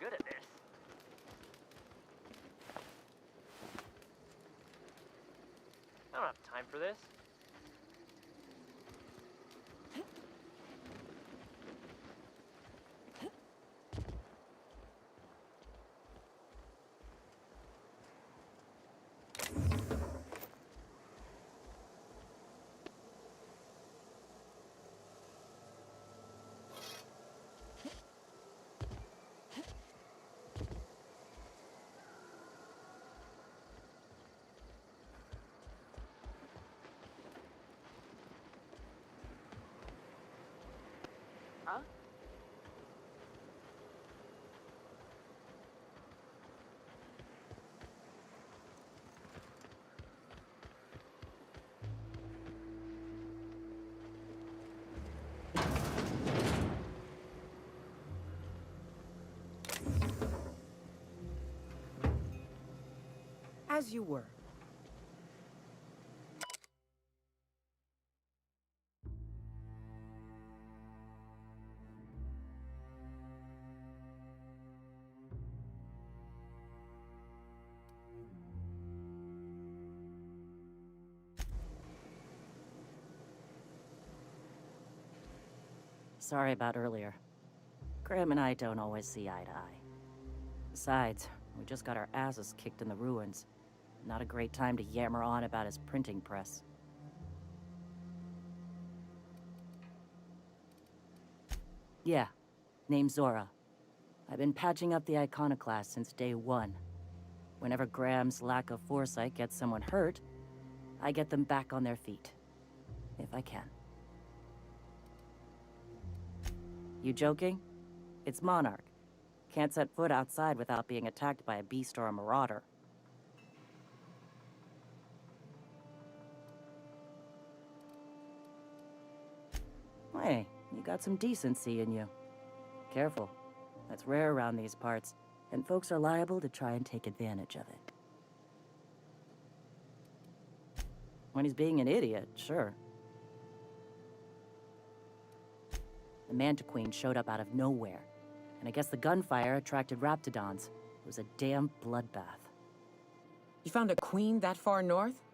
Good at this. I don't have time for this. Huh? As you were. Sorry about earlier. Graham and I don't always see eye to eye. Besides, we just got our asses kicked in the ruins. Not a great time to yammer on about his printing press. Yeah, name's Zora. I've been patching up the iconoclast since day one. Whenever Graham's lack of foresight gets someone hurt, I get them back on their feet. If I can. You joking? It's Monarch. Can't set foot outside without being attacked by a beast or a marauder. Hey, you got some decency in you. Careful. That's rare around these parts, and folks are liable to try and take advantage of it. When he's being an idiot, sure. The Mantiqueen showed up out of nowhere, and I guess the gunfire attracted Raptidons. It was a damn bloodbath. You found a queen that far north?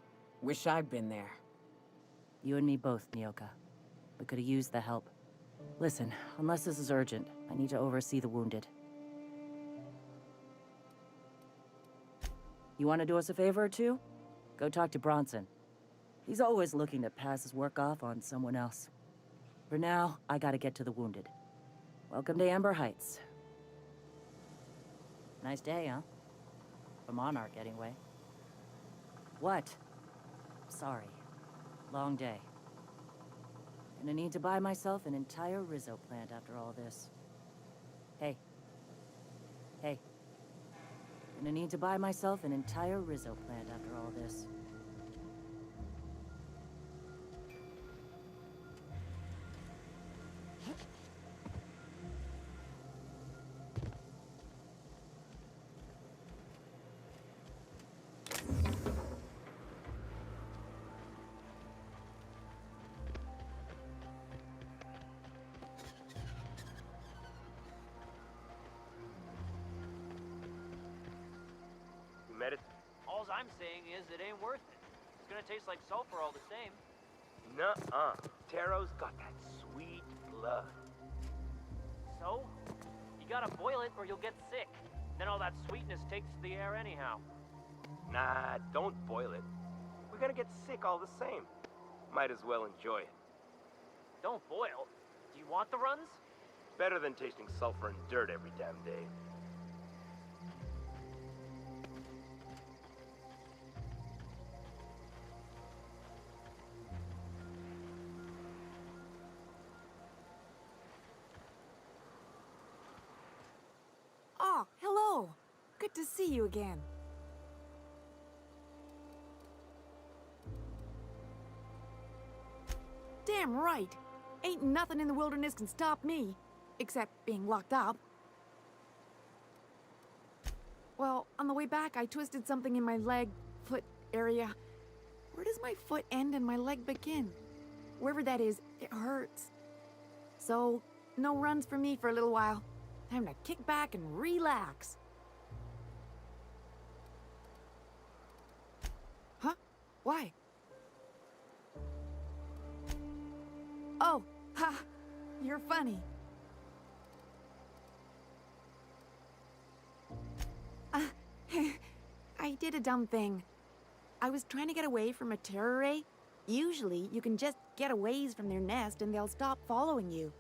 Wish I'd been there. You and me both, Nyoka. We could have used the help. Listen, unless this is urgent, I need to oversee the wounded. You want to do us a favor or two? Go talk to Bronson. He's always looking to pass his work off on someone else. For now, I gotta get to the wounded. Welcome to Amber Heights. Nice day, huh? For Monarch, anyway. What? Sorry. Long day. Gonna need to buy myself an entire Rizzo plant after all this. Hey. Hey. Gonna need to buy myself an entire Rizzo plant after all this. All I'm saying is it ain't worth it. It's gonna taste like sulfur all the same. Nuh-uh. Taro's got that sweet blood. So? You gotta boil it or you'll get sick. Then all that sweetness takes the air anyhow. Nah, don't boil it. We're gonna get sick all the same. Might as well enjoy it. Don't boil. Do you want the runs? Better than tasting sulfur and dirt every damn day. Oh, hello. Good to see you again. Damn right. Ain't nothing in the wilderness can stop me, except being locked up. Well, on the way back, I twisted something in my leg, foot area. Where does my foot end and my leg begin? Wherever that is, it hurts. So, no runs for me for a little while. Time to kick back and relax. Huh? Why? Oh, ha! You're funny. I did a dumb thing. I was trying to get away from a terror ray. Usually, you can just get a ways from their nest and they'll stop following you.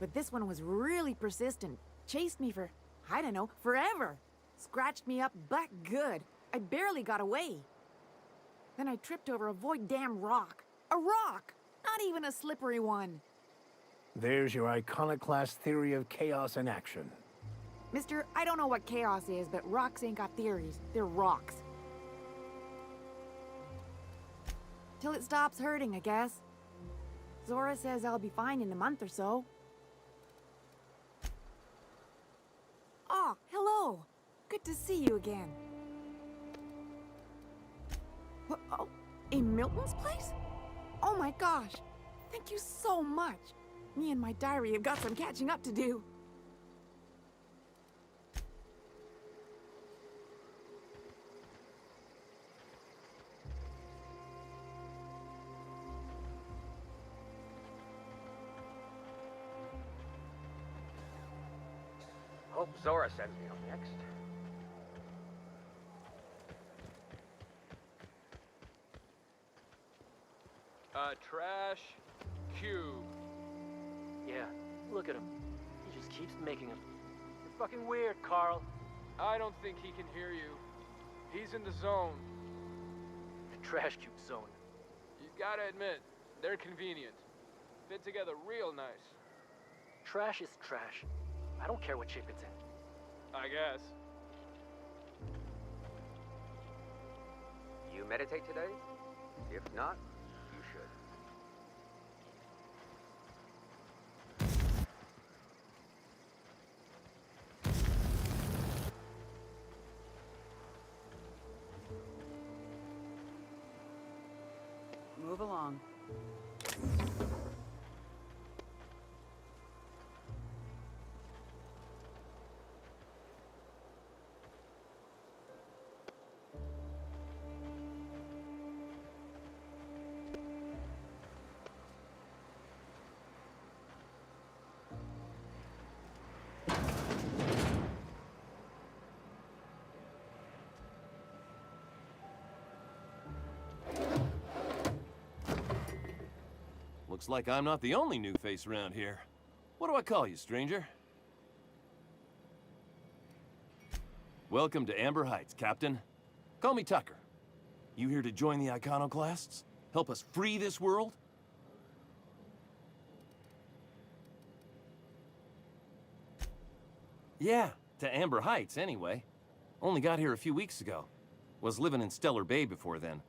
But this one was really persistent. Chased me for, I don't know, forever. Scratched me up black good. I barely got away. Then I tripped over a void damn rock. A rock! Not even a slippery one. There's your iconoclast theory of chaos in action. Mister, I don't know what chaos is, but rocks ain't got theories. They're rocks. Till it stops hurting, I guess. Zora says I'll be fine in a month or so. Oh, hello. Good to see you again. What, oh, in Milton's place? Oh my gosh. Thank you so much. Me and my diary have got some catching up to do. Hope Zora sends me up next. Trash cube. Yeah, look at him. He just keeps making them. You're fucking weird, Carl. I don't think he can hear you. He's in the zone. The trash cube zone. You gotta admit, they're convenient. Fit together real nice. Trash is trash. I don't care what shape it's in. I guess. You meditate today? If not, you should. Move along. Looks like I'm not the only new face around here. What do I call you, stranger? Welcome to Amber Heights, Captain. Call me Tucker. You here to join the Iconoclasts? Help us free this world? Yeah, to Amber Heights, anyway. Only got here a few weeks ago. Was living in Stellar Bay before then.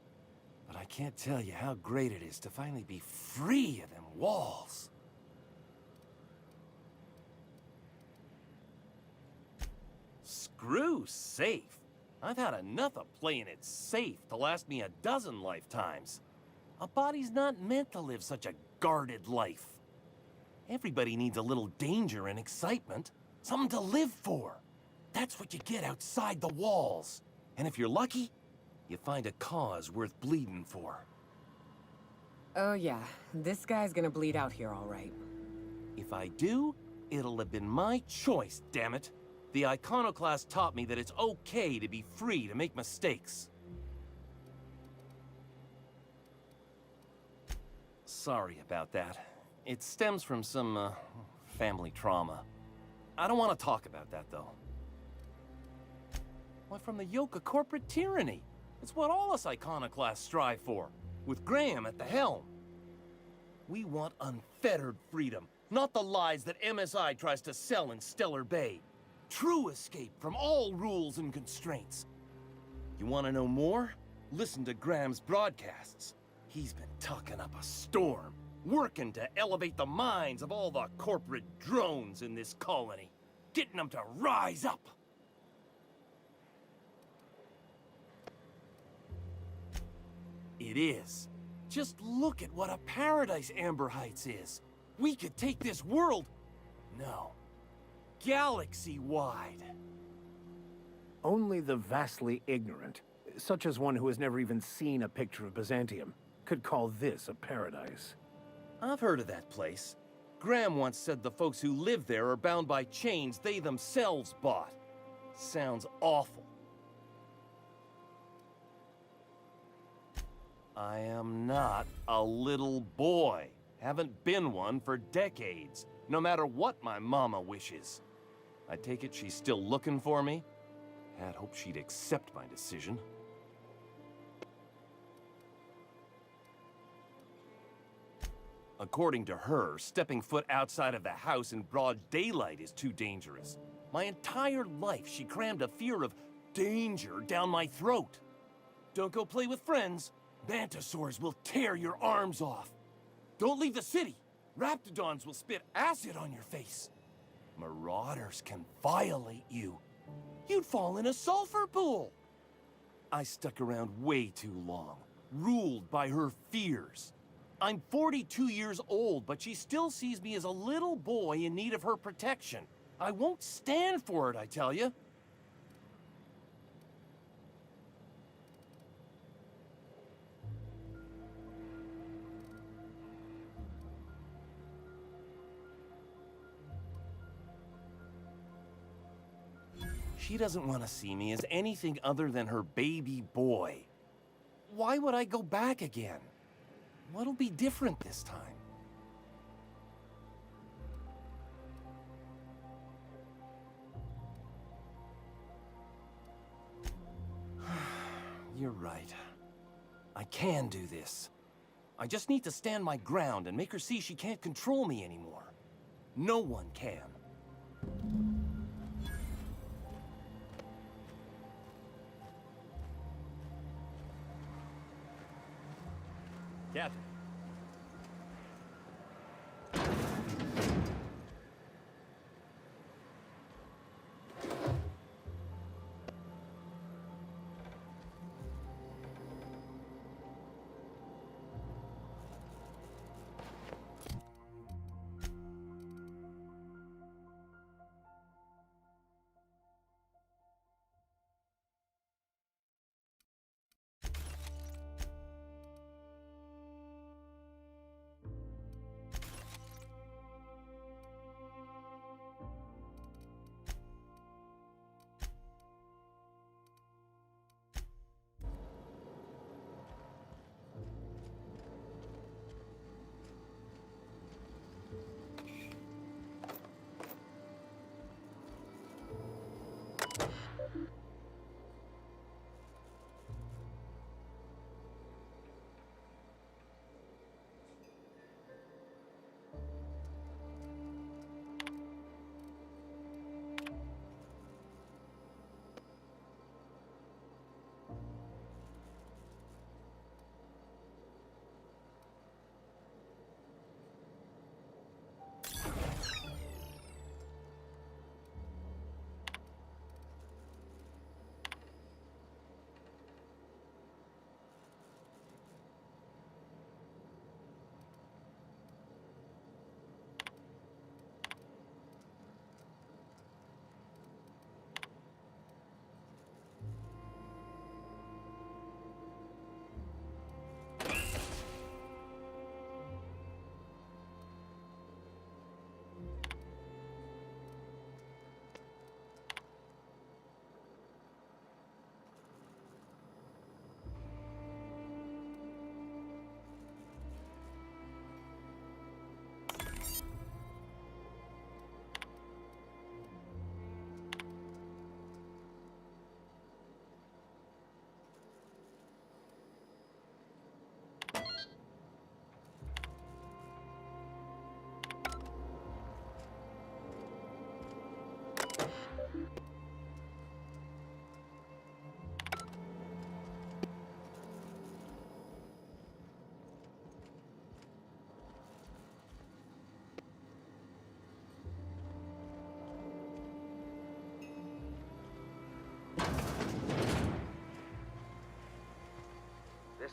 But I can't tell you how great it is to finally be free of them walls. Screw safe. I've had enough of playing it safe to last me a dozen lifetimes. A body's not meant to live such a guarded life. Everybody needs a little danger and excitement. Something to live for. That's what you get outside the walls. And if you're lucky, you find a cause worth bleeding for. Oh yeah, this guy's gonna bleed out here all right. If I do, it'll have been my choice, damn it. The Iconoclast taught me that it's okay to be free to make mistakes. Sorry about that. It stems from some, family trauma. I don't want to talk about that, though. Why, from the yoke of corporate tyranny. It's what all us Iconoclasts strive for, with Graham at the helm. We want unfettered freedom, not the lies that MSI tries to sell in Stellar Bay. True escape from all rules and constraints. You want to know more? Listen to Graham's broadcasts. He's been talking up a storm, working to elevate the minds of all the corporate drones in this colony, getting them to rise up. It is. Just look at what a paradise Amber Heights is. We could take this world... No. Galaxy-wide. Only the vastly ignorant, such as one who has never even seen a picture of Byzantium, could call this a paradise. I've heard of that place. Graham once said the folks who live there are bound by chains they themselves bought. Sounds awful. I am not a little boy. Haven't been one for decades, no matter what my mama wishes. I take it she's still looking for me? Had hoped she'd accept my decision. According to her, stepping foot outside of the house in broad daylight is too dangerous. My entire life, she crammed a fear of danger down my throat. Don't go play with friends. Mantisaurs will tear your arms off. Don't leave the city. Raptidons will spit acid on your face. Marauders can violate you. You'd fall in a sulfur pool. I stuck around way too long, ruled by her fears. I'm 42 years old, but she still sees me as a little boy in need of her protection. I won't stand for it, I tell you. She doesn't want to see me as anything other than her baby boy. Why would I go back again? What'll be different this time? You're right. I can do this. I just need to stand my ground and make her see she can't control me anymore. No one can. Captain.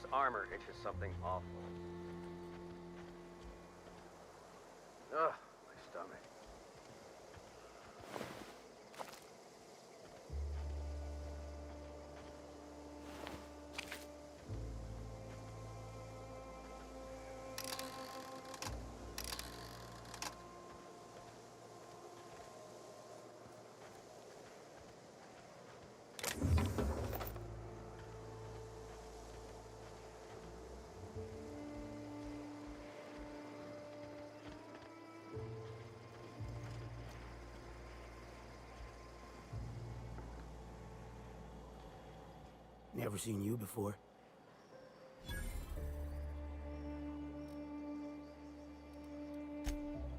This armor itches something awful. Ugh, my stomach. Never seen you before.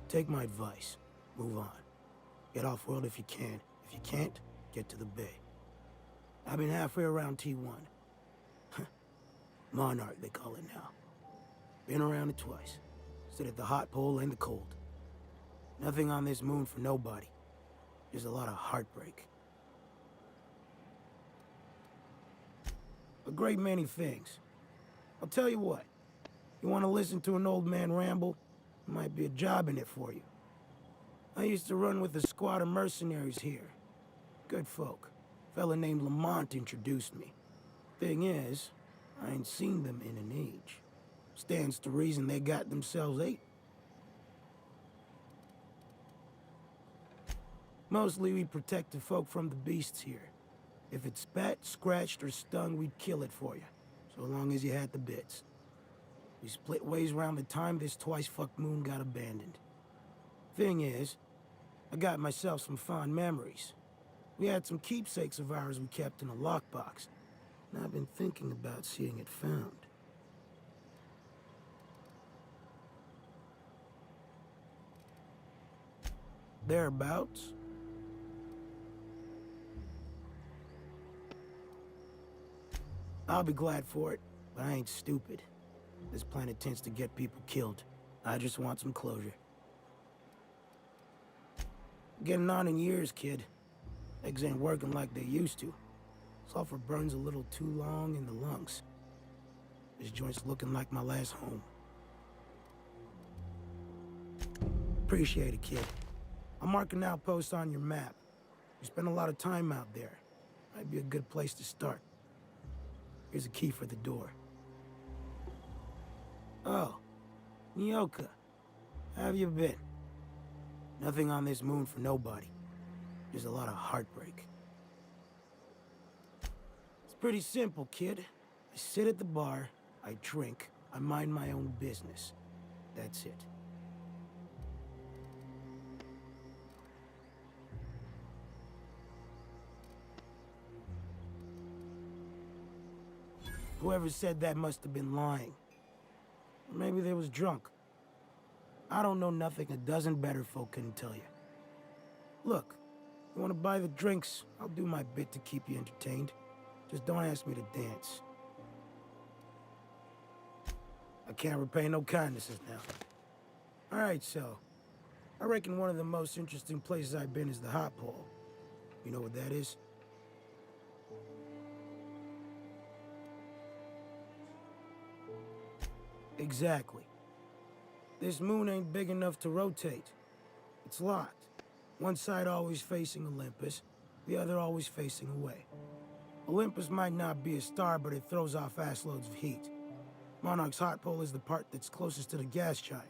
Take my advice. Move on. Get off-world if you can. If you can't, get to the bay. I've been halfway around T1. Monarch, they call it now. Been around it twice. Stood at the hot pole and the cold. Nothing on this moon for nobody. Just a lot of heartbreak. A great many things. I'll tell you what. You want to listen to an old man ramble? There might be a job in it for you. I used to run with a squad of mercenaries here. Good folk. Fella named Lamont introduced me. Thing is, I ain't seen them in an age. Stands to reason they got themselves ate. Mostly we protect the folk from the beasts here. If it spat, scratched, or stung, we'd kill it for you. So long as you had the bits. We split ways around the time this twice-fucked moon got abandoned. Thing is, I got myself some fond memories. We had some keepsakes of ours we kept in a lockbox, and I've been thinking about seeing it found. Thereabouts. I'll be glad for it, but I ain't stupid. This planet tends to get people killed. I just want some closure. Getting on in years, kid. Legs ain't working like they used to. Sulfur burns a little too long in the lungs. This joint's looking like my last home. Appreciate it, kid. I'll mark an outpost on your map. You spend a lot of time out there. Might be a good place to start. Here's a key for the door. Oh, Nyoka. How have you been? Nothing on this moon for nobody. There's a lot of heartbreak. It's pretty simple, kid. I sit at the bar, I drink, I mind my own business. That's it. Whoever said that must have been lying. Or maybe they was drunk. I don't know nothing a dozen better folk couldn't tell you. Look, you want to buy the drinks, I'll do my bit to keep you entertained. Just don't ask me to dance. I can't repay no kindnesses now. Alright, so. I reckon one of the most interesting places I've been is the hot pole. You know what that is? Exactly. This moon ain't big enough to rotate. It's locked. One side always facing Olympus, the other always facing away. Olympus might not be a star, but it throws off assloads of heat. Monarch's hot pole is the part that's closest to the gas giant.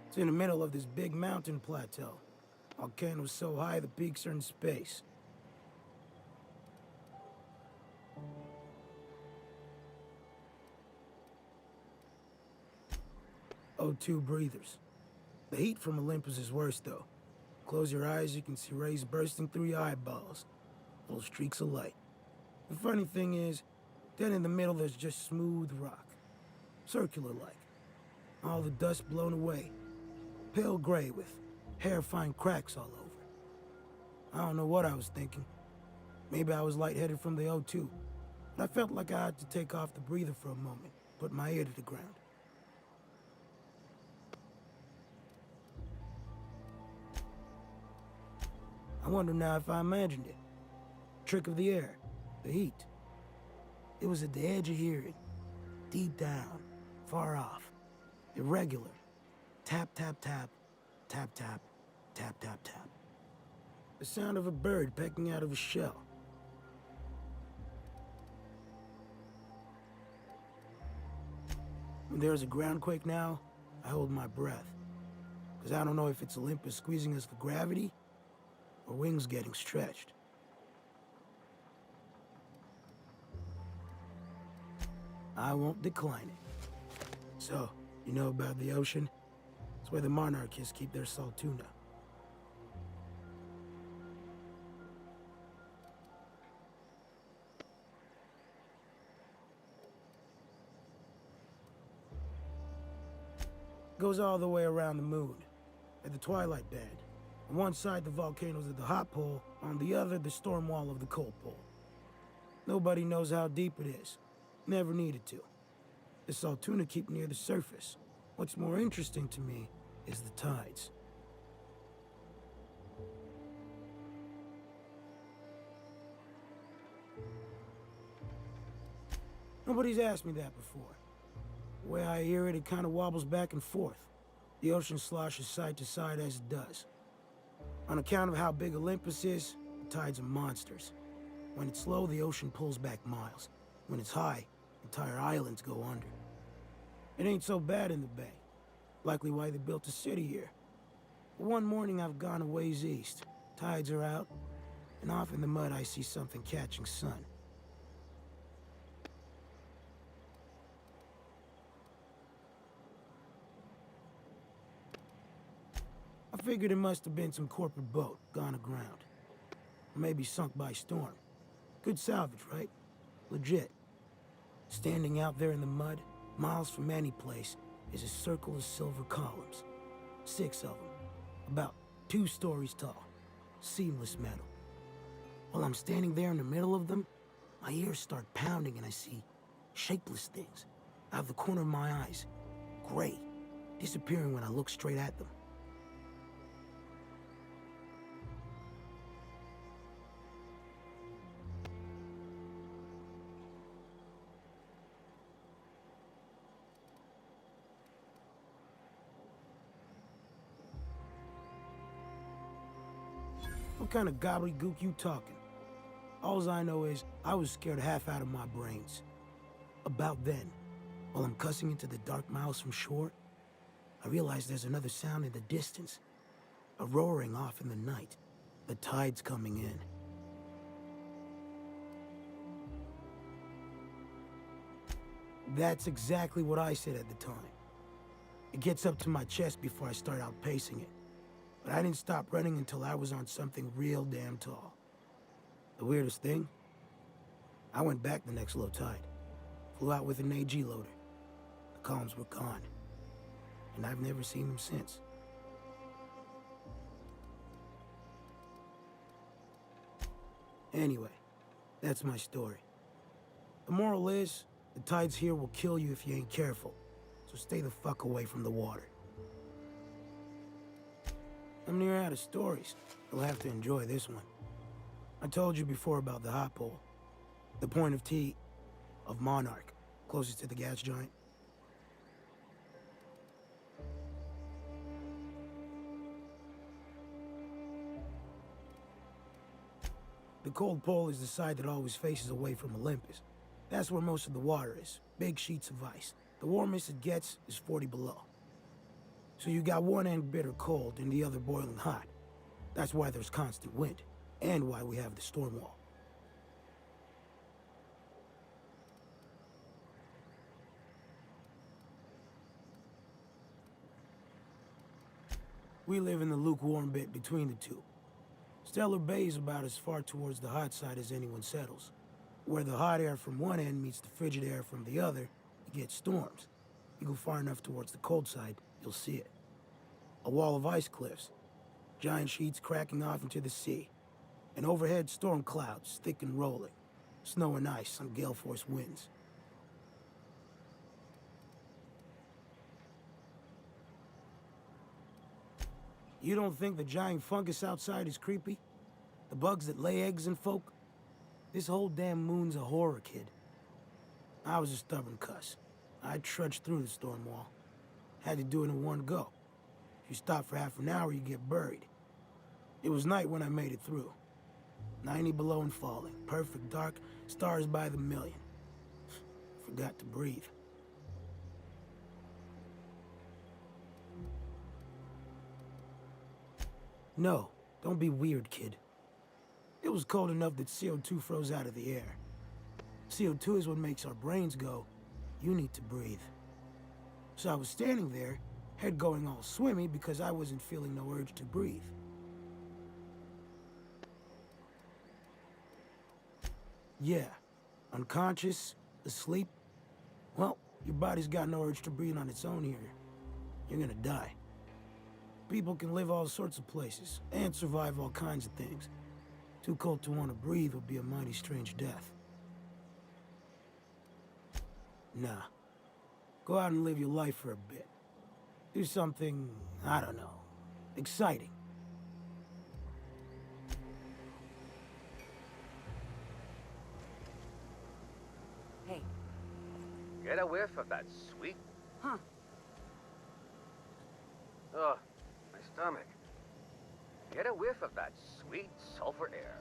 It's in the middle of this big mountain plateau. Volcano's so high the peaks are in space. O2 breathers. The heat from Olympus is worse, though. Close your eyes, you can see rays bursting through your eyeballs. Little streaks of light. The funny thing is, then in the middle there's just smooth rock. Circular-like. All the dust blown away. Pale gray with hair-fine cracks all over. I don't know what I was thinking. Maybe I was lightheaded from the O2. But I felt like I had to take off the breather for a moment, put my ear to the ground. I wonder now if I imagined it. Trick of the air, the heat. It was at the edge of hearing. Deep down, far off, irregular. Tap, tap, tap, tap, tap, tap, tap, tap. The sound of a bird pecking out of a shell. When there's a groundquake now, I hold my breath. Because I don't know if it's Olympus squeezing us for gravity, or wings getting stretched. I won't decline it. So, you know about the ocean? It's where the monarchists keep their salt tuna. Goes all the way around the moon, at the twilight band. On one side, the volcanoes of the hot pole, on the other, the storm wall of the cold pole. Nobody knows how deep it is. Never needed to. The salt tuna keep near the surface. What's more interesting to me is the tides. Nobody's asked me that before. The way I hear it, it kind of wobbles back and forth. The ocean sloshes side to side as it does. On account of how big Olympus is, the tides are monsters. When it's low, the ocean pulls back miles. When it's high, entire islands go under. It ain't so bad in the bay. Likely why they built a city here. But one morning I've gone a ways east. Tides are out, and off in the mud I see something catching sun. I figured it must have been some corporate boat gone aground. Or maybe sunk by storm. Good salvage, right? Legit. Standing out there in the mud, miles from any place, is a circle of silver columns. 6 of them. About 2 stories tall. Seamless metal. While I'm standing there in the middle of them, my ears start pounding and I see shapeless things out of the corner of my eyes. Gray. Disappearing when I look straight at them. What kind of gobbledygook you talking? Alls I know is I was scared half out of my brains. About then, while I'm cussing into the dark miles from shore, I realize there's another sound in the distance. A roaring off in the night. The tide's coming in. That's exactly what I said at the time. It gets up to my chest before I start outpacing it. But I didn't stop running until I was on something real damn tall. The weirdest thing? I went back the next low tide. Flew out with an AG loader. The columns were gone. And I've never seen them since. Anyway, that's my story. The moral is, the tides here will kill you if you ain't careful. So stay the fuck away from the water. I'm near out of stories. You'll have to enjoy this one. I told you before about the hot pole. The point of T of Monarch, closest to the gas giant. The cold pole is the side that always faces away from Olympus. That's where most of the water is, big sheets of ice. The warmest it gets is 40 below. So you got one end bitter cold and the other boiling hot. That's why there's constant wind, and why we have the storm wall. We live in the lukewarm bit between the two. Stellar Bay is about as far towards the hot side as anyone settles. Where the hot air from one end meets the frigid air from the other, you get storms. You go far enough towards the cold side, you'll see it. A wall of ice cliffs, giant sheets cracking off into the sea, and overhead storm clouds, thick and rolling, snow and ice on gale force winds. You don't think the giant fungus outside is creepy? The bugs that lay eggs in folk? This whole damn moon's a horror, kid. I was a stubborn cuss. I trudged through the storm wall. Had to do it in one go. If you stop for half an hour, you get buried. It was night when I made it through. 90 below and falling. Perfect dark, stars by the million. Forgot to breathe. No, don't be weird, kid. It was cold enough that CO2 froze out of the air. CO2 is what makes our brains go, you need to breathe. So I was standing there, head going all swimmy because I wasn't feeling no urge to breathe. Yeah, unconscious, asleep. Well, your body's got no urge to breathe on its own here. You're gonna die. People can live all sorts of places and survive all kinds of things. Too cold to want to breathe would be a mighty strange death. Nah. Go out and live your life for a bit. Do something, I don't know, exciting. Hey. Get a whiff of that sweet... Huh. Ugh, my stomach. Get a whiff of that sweet sulfur air.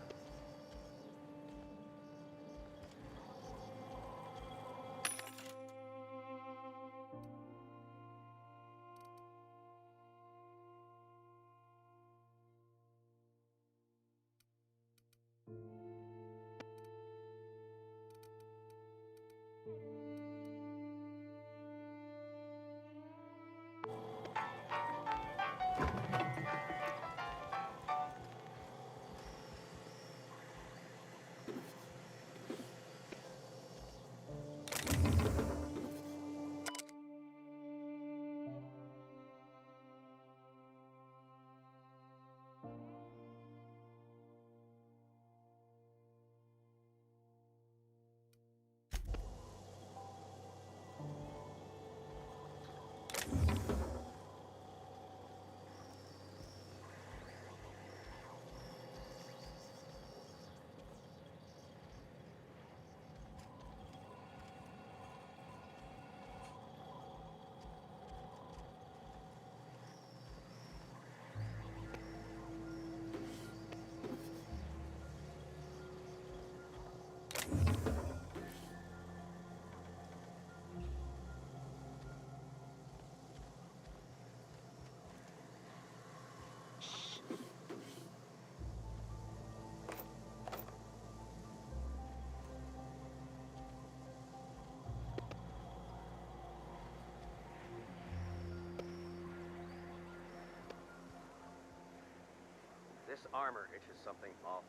This armor itches something awful.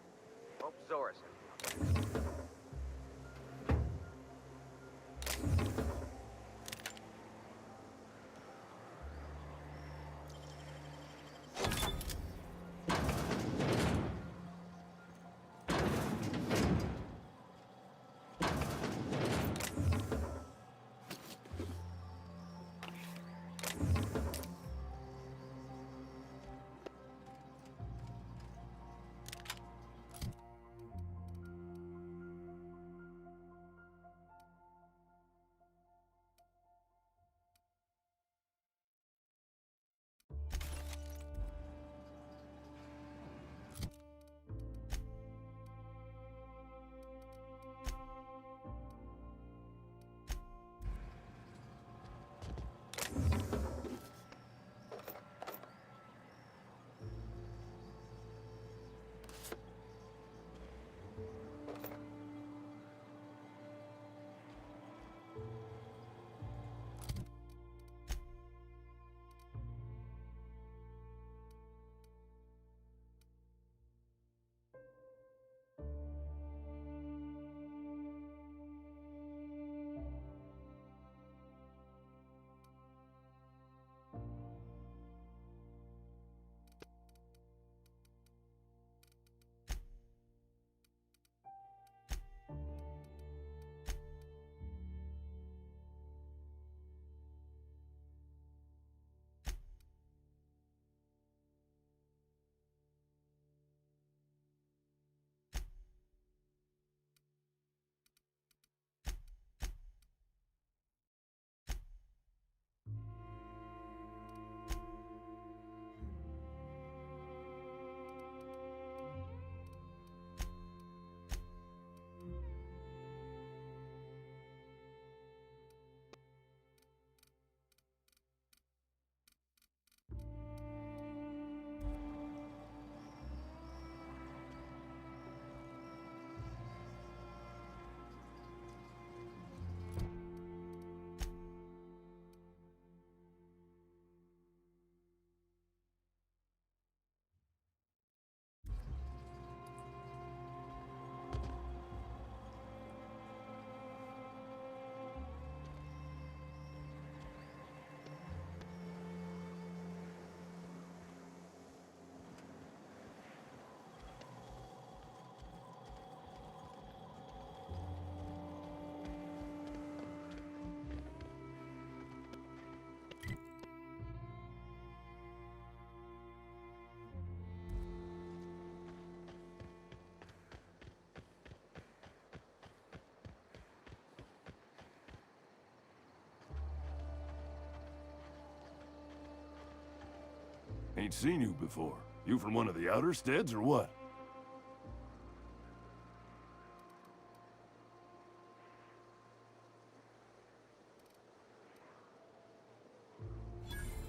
Hope Zora's in. Ain't seen you before. You from one of the outer steads or what?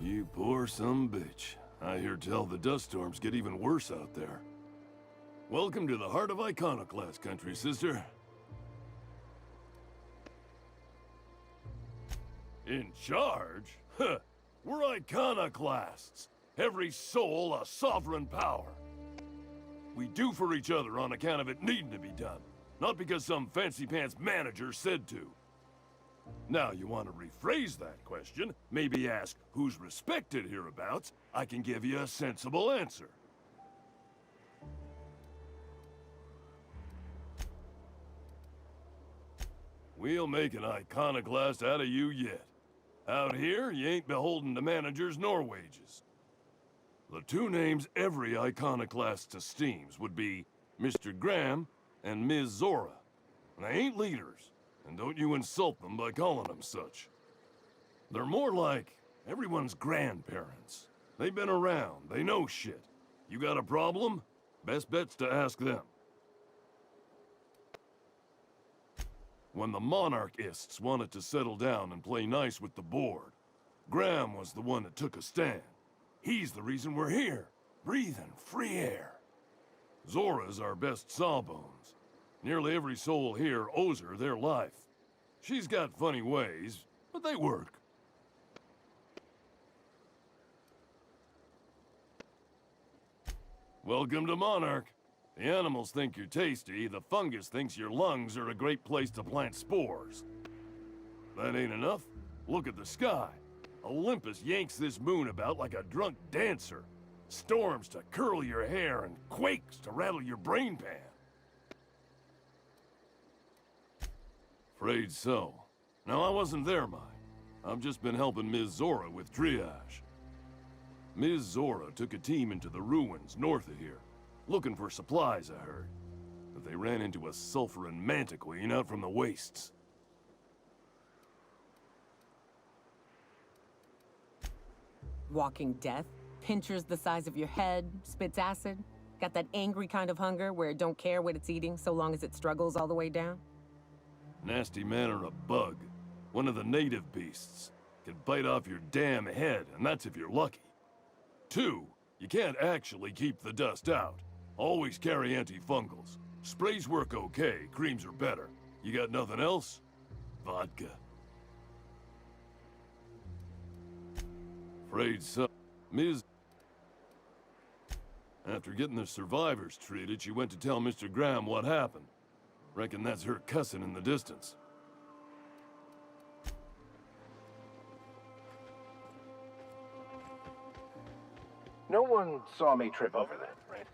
You poor bitch. I hear tell the dust storms get even worse out there. Welcome to the heart of Iconoclast country, sister. In charge? Huh. We're iconoclasts. Every soul a sovereign power. We do for each other on account of it needing to be done, not because some fancy-pants manager said to. Now, you want to rephrase that question, maybe ask who's respected hereabouts, I can give you a sensible answer. We'll make an iconoclast out of you yet. Out here, you ain't beholden to managers nor wages. The two names every iconoclast esteems would be Mr. Graham and Ms. Zora. And they ain't leaders, and don't you insult them by calling them such. They're more like everyone's grandparents. They've been around, they know shit. You got a problem? Best bet's to ask them. When the monarchists wanted to settle down and play nice with the board, Graham was the one that took a stand. He's the reason we're here, breathing free air. Zora's our best sawbones. Nearly every soul here owes her their life. She's got funny ways, but they work. Welcome to Monarch. The animals think you're tasty, the fungus thinks your lungs are a great place to plant spores. That ain't enough. Look at the sky. Olympus yanks this moon about like a drunk dancer. Storms to curl your hair and quakes to rattle your brain pan. Afraid so. Now, I wasn't there, mind. I've just been helping Ms. Zora with triage. Ms. Zora took a team into the ruins north of here. Looking for supplies, I heard. But they ran into a sulfurin mantiqueen out from the wastes. Walking death? Pinchers the size of your head, spits acid? Got that angry kind of hunger where it don't care what it's eating so long as it struggles all the way down? Nasty man or a bug. One of the native beasts. Can bite off your damn head, and that's if you're lucky. 2, you can't actually keep the dust out. Always carry antifungals. Sprays work okay, creams are better. You got nothing else? Vodka. Afraid so. Ms. After getting the survivors treated, she went to tell Mr. Graham what happened. Reckon that's her cussing in the distance. No one saw me trip over that, right?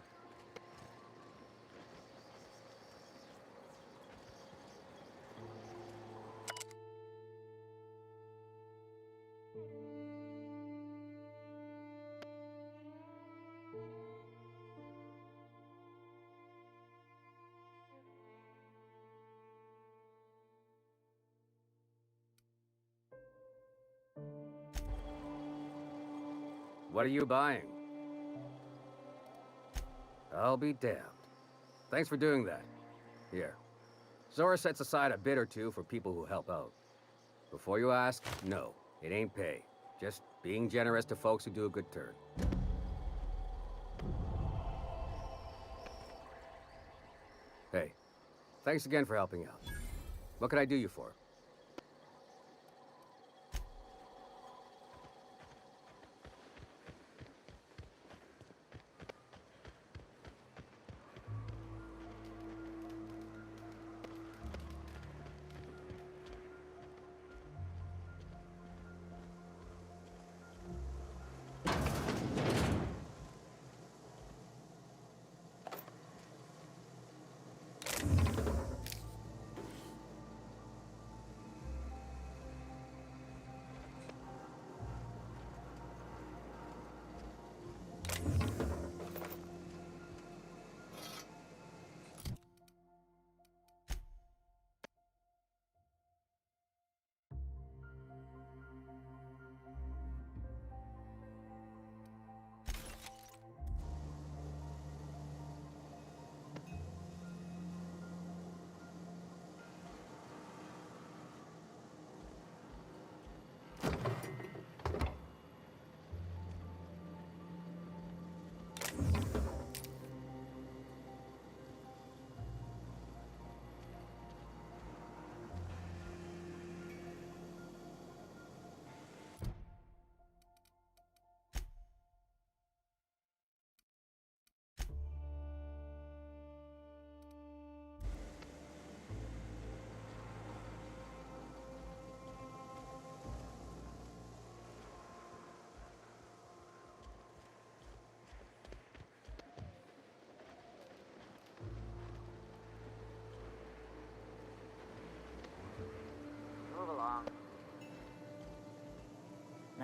What are you buying? I'll be damned. Thanks for doing that. Here. Zora sets aside a bit or two for people who help out. Before you ask, no, it ain't pay. Just being generous to folks who do a good turn. Hey, thanks again for helping out. What can I do you for?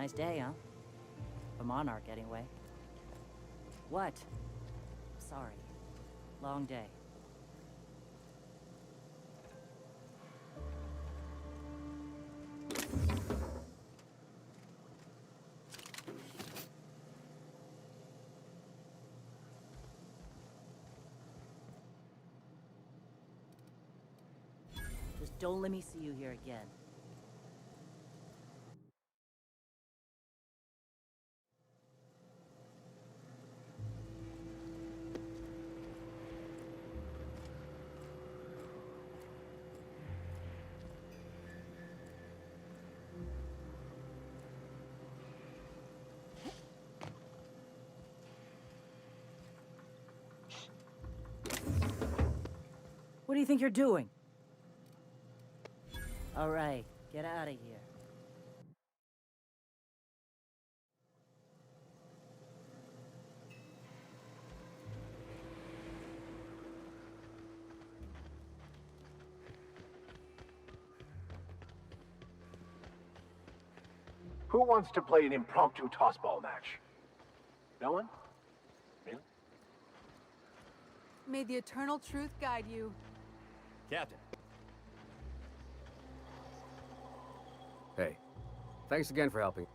Nice day, huh? For Monarch, anyway. What? Sorry. Long day. Just don't let me see you here again. What do you think you're doing? All right, get out of here. Who wants to play an impromptu tossball match? No one? Really? May the eternal truth guide you. Captain. Hey, thanks again for helping.